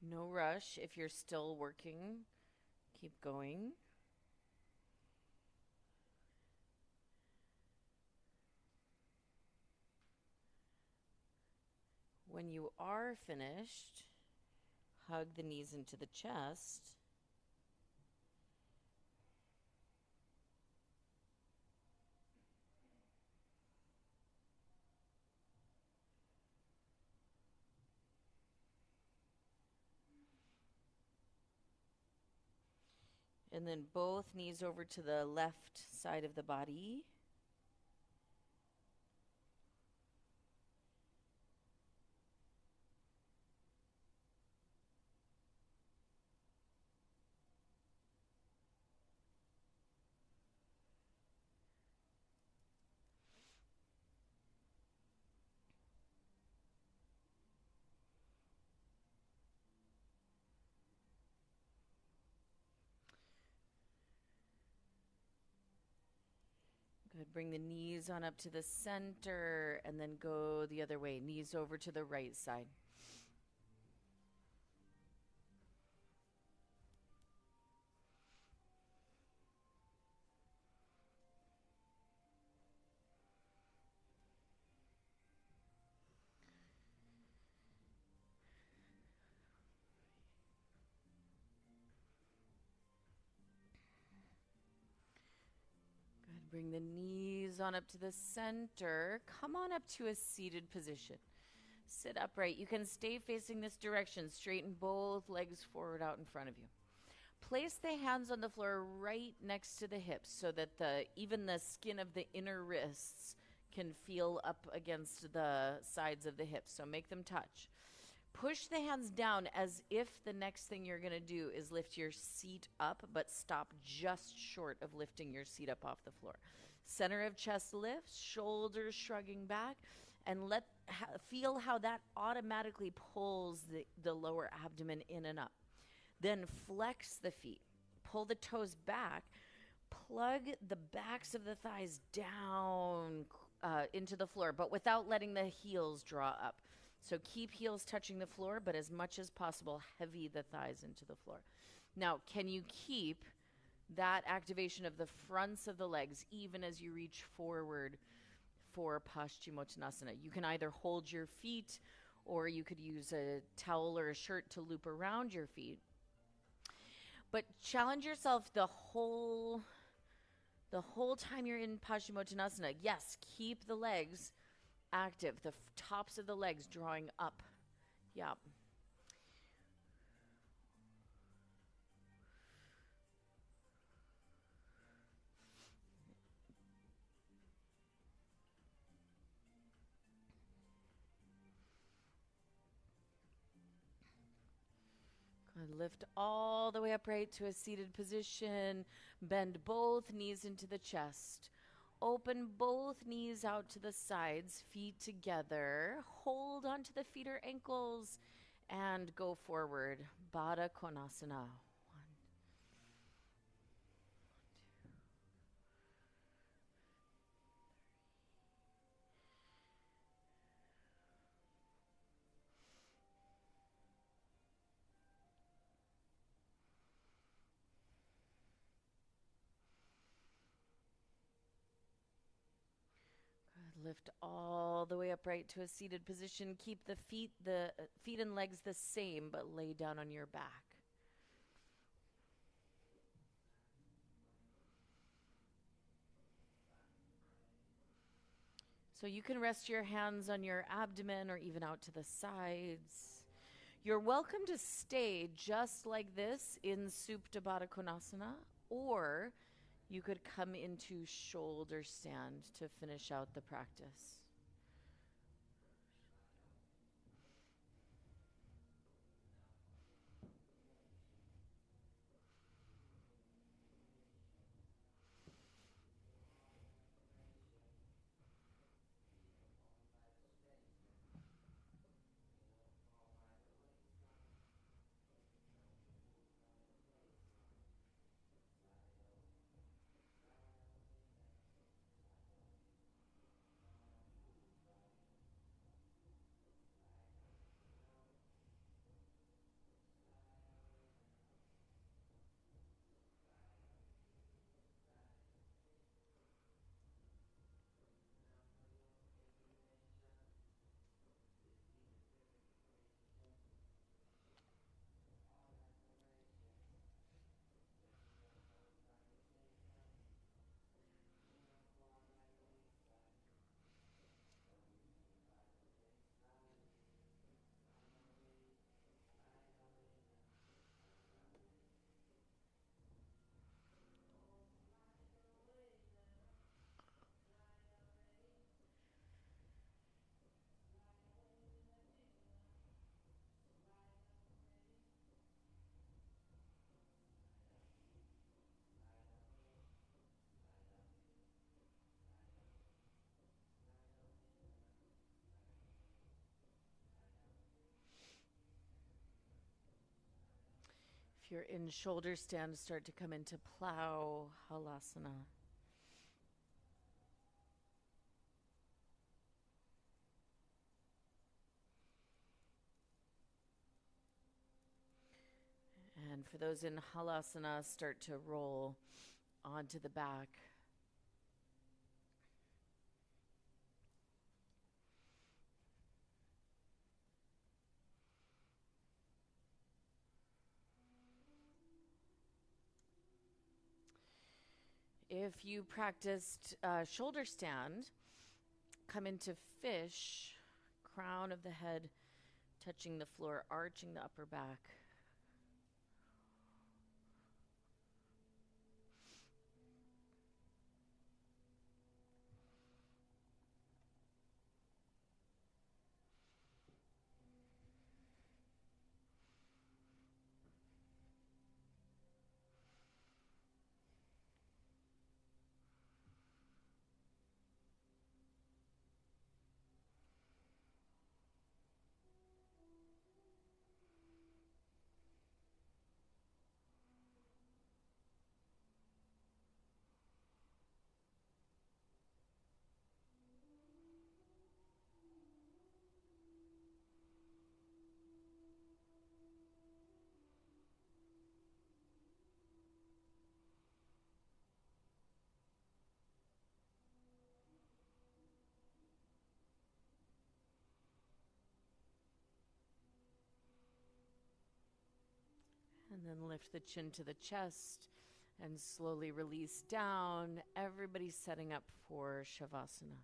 No rush. If you're still working, keep going. When you are finished, hug the knees into the chest. And then both knees over to the left side of the body. Good. Bring the knees on up to the center and then go the other way. Knees over to the right side. Bring the knees on up to the center. Come on up to a seated position. Sit upright. You can stay facing this direction. Straighten both legs forward out in front of you. Place the hands on the floor right next to the hips so that even the skin of the inner wrists can feel up against the sides of the hips. So make them touch. Push the hands down as if the next thing you're going to do is lift your seat up, but stop just short of lifting your seat up off the floor. Center of chest lifts, shoulders shrugging back, and feel how that automatically pulls the lower abdomen in and up. Then flex the feet, pull the toes back, plug the backs of the thighs down into the floor, but without letting the heels draw up. So keep heels touching the floor, but as much as possible, heavy the thighs into the floor. Now, can you keep that activation of the fronts of the legs even as you reach forward for Paschimottanasana? You can either hold your feet or you could use a towel or a shirt to loop around your feet. But challenge yourself the whole time you're in Paschimottanasana. Yes, keep the legs active, the tops of the legs drawing up. Yeah. Good. Lift all the way upright to a seated position. Bend both knees into the chest. Open both knees out to the sides, feet together. Hold onto the feet or ankles and go forward. Baddha Konasana. Lift all the way upright to a seated position. Keep the feet and legs the same, but lay down on your back. So you can rest your hands on your abdomen or even out to the sides. You're welcome to stay just like this in Supta Baddha Konasana, or you could come into shoulder stand to finish out the practice. If you're in shoulder stand, start to come into plow halasana. And for those in halasana, start to roll onto the back. If you practiced shoulder stand, come into fish, crown of the head touching the floor, arching the upper back. And then lift the chin to the chest and slowly release down. Everybody's setting up for Shavasana.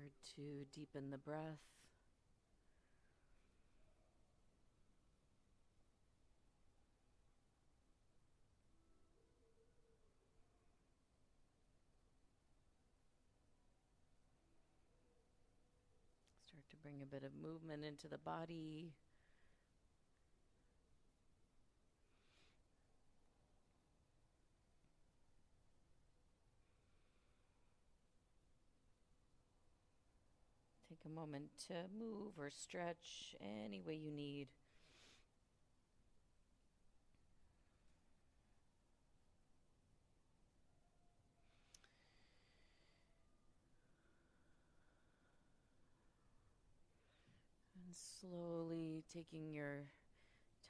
Start to deepen the breath. Start to bring a bit of movement into the body. Take a moment to move or stretch any way you need. And slowly taking your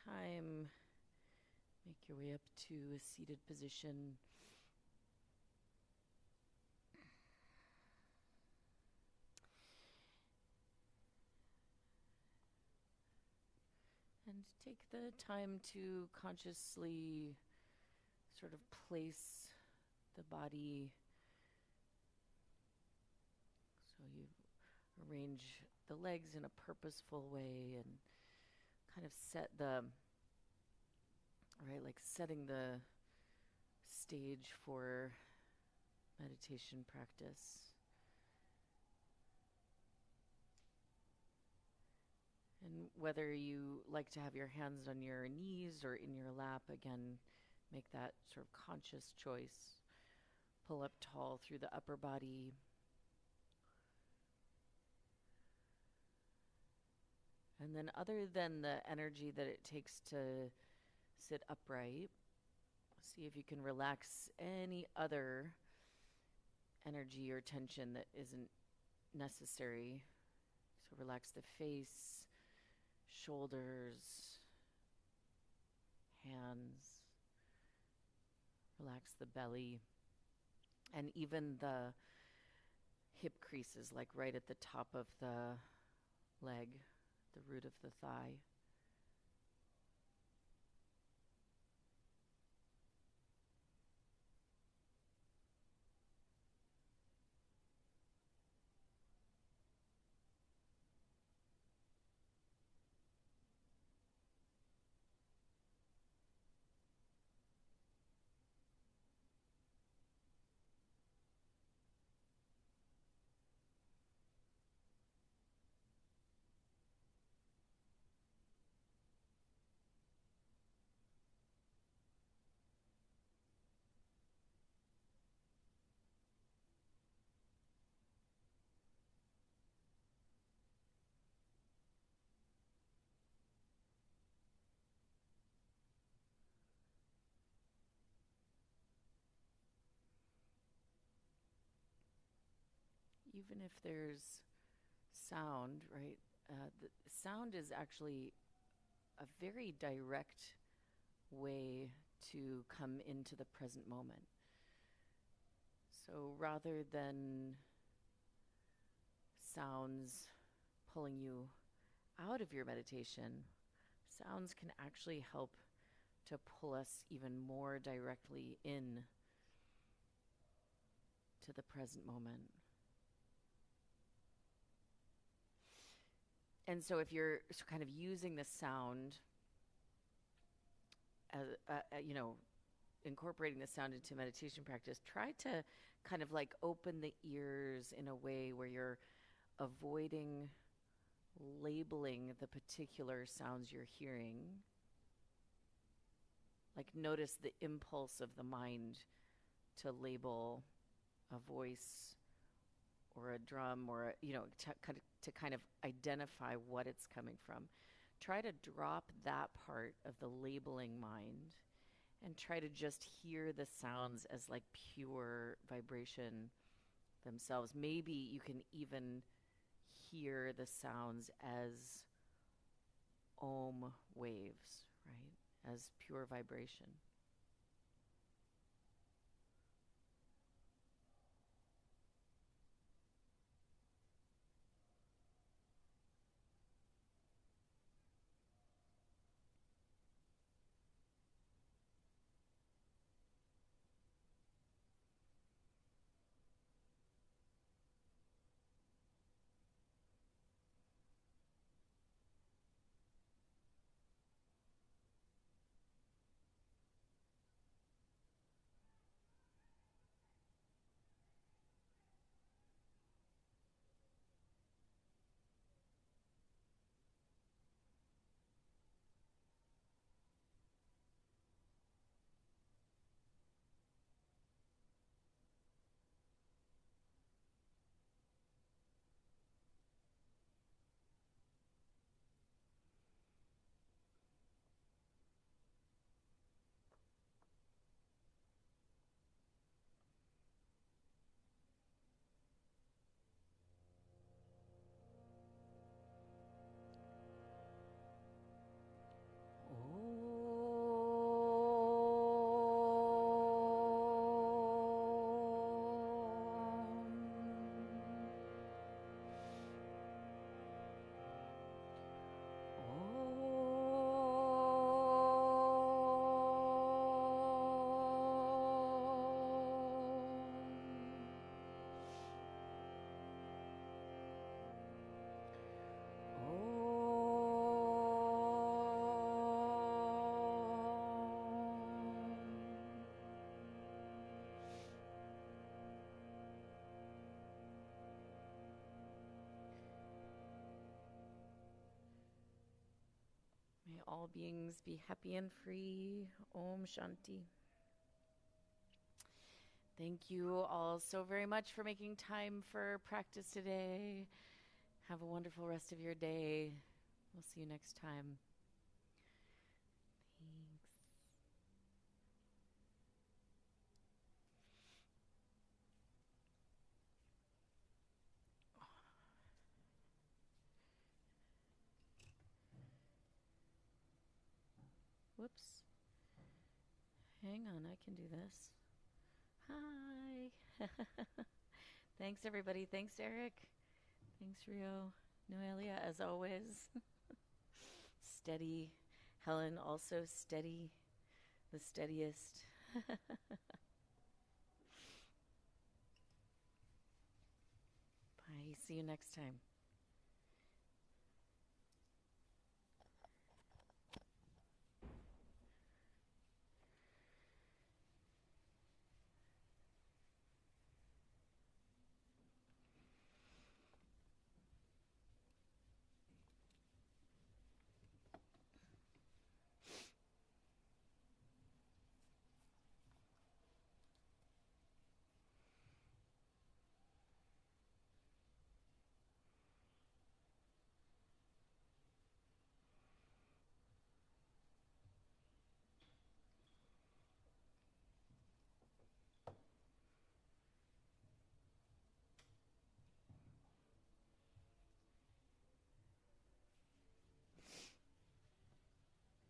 time, make your way up to a seated position. And take the time to consciously sort of place the body. So you arrange the legs in a purposeful way and kind of set the, right, like setting the stage for meditation practice. And whether you like to have your hands on your knees or in your lap, again, make that sort of conscious choice. Pull up tall through the upper body. And then, other than the energy that it takes to sit upright, see if you can relax any other energy or tension that isn't necessary. So, relax the face, shoulders, hands, relax the belly, and even the hip creases, like right at the top of the leg, the root of the thigh. Even if there's sound, right? The sound is actually a very direct way to come into the present moment. So rather than sounds pulling you out of your meditation, sounds can actually help to pull us even more directly in to the present moment. And so if you're kind of using the sound as, incorporating the sound into meditation practice, try to kind of like open the ears in a way where you're avoiding labeling the particular sounds you're hearing. Like notice the impulse of the mind to label a voice or a drum or to kind of identify what it's coming from. Try to drop that part of the labeling mind and try to just hear the sounds as like pure vibration themselves. Maybe you can even hear the sounds as Om waves, right? As pure vibration. all beings be happy and free. Om Shanti. Thank you all so very much for making time for practice today. Have a wonderful rest of your day. We'll see you next time. Thanks. Whoops. Hang on, I can do this. Hi. Thanks, everybody. Thanks, Eric. Thanks, Rio. Noelia, as always. Steady. Helen, also steady. The steadiest. Bye. See you next time.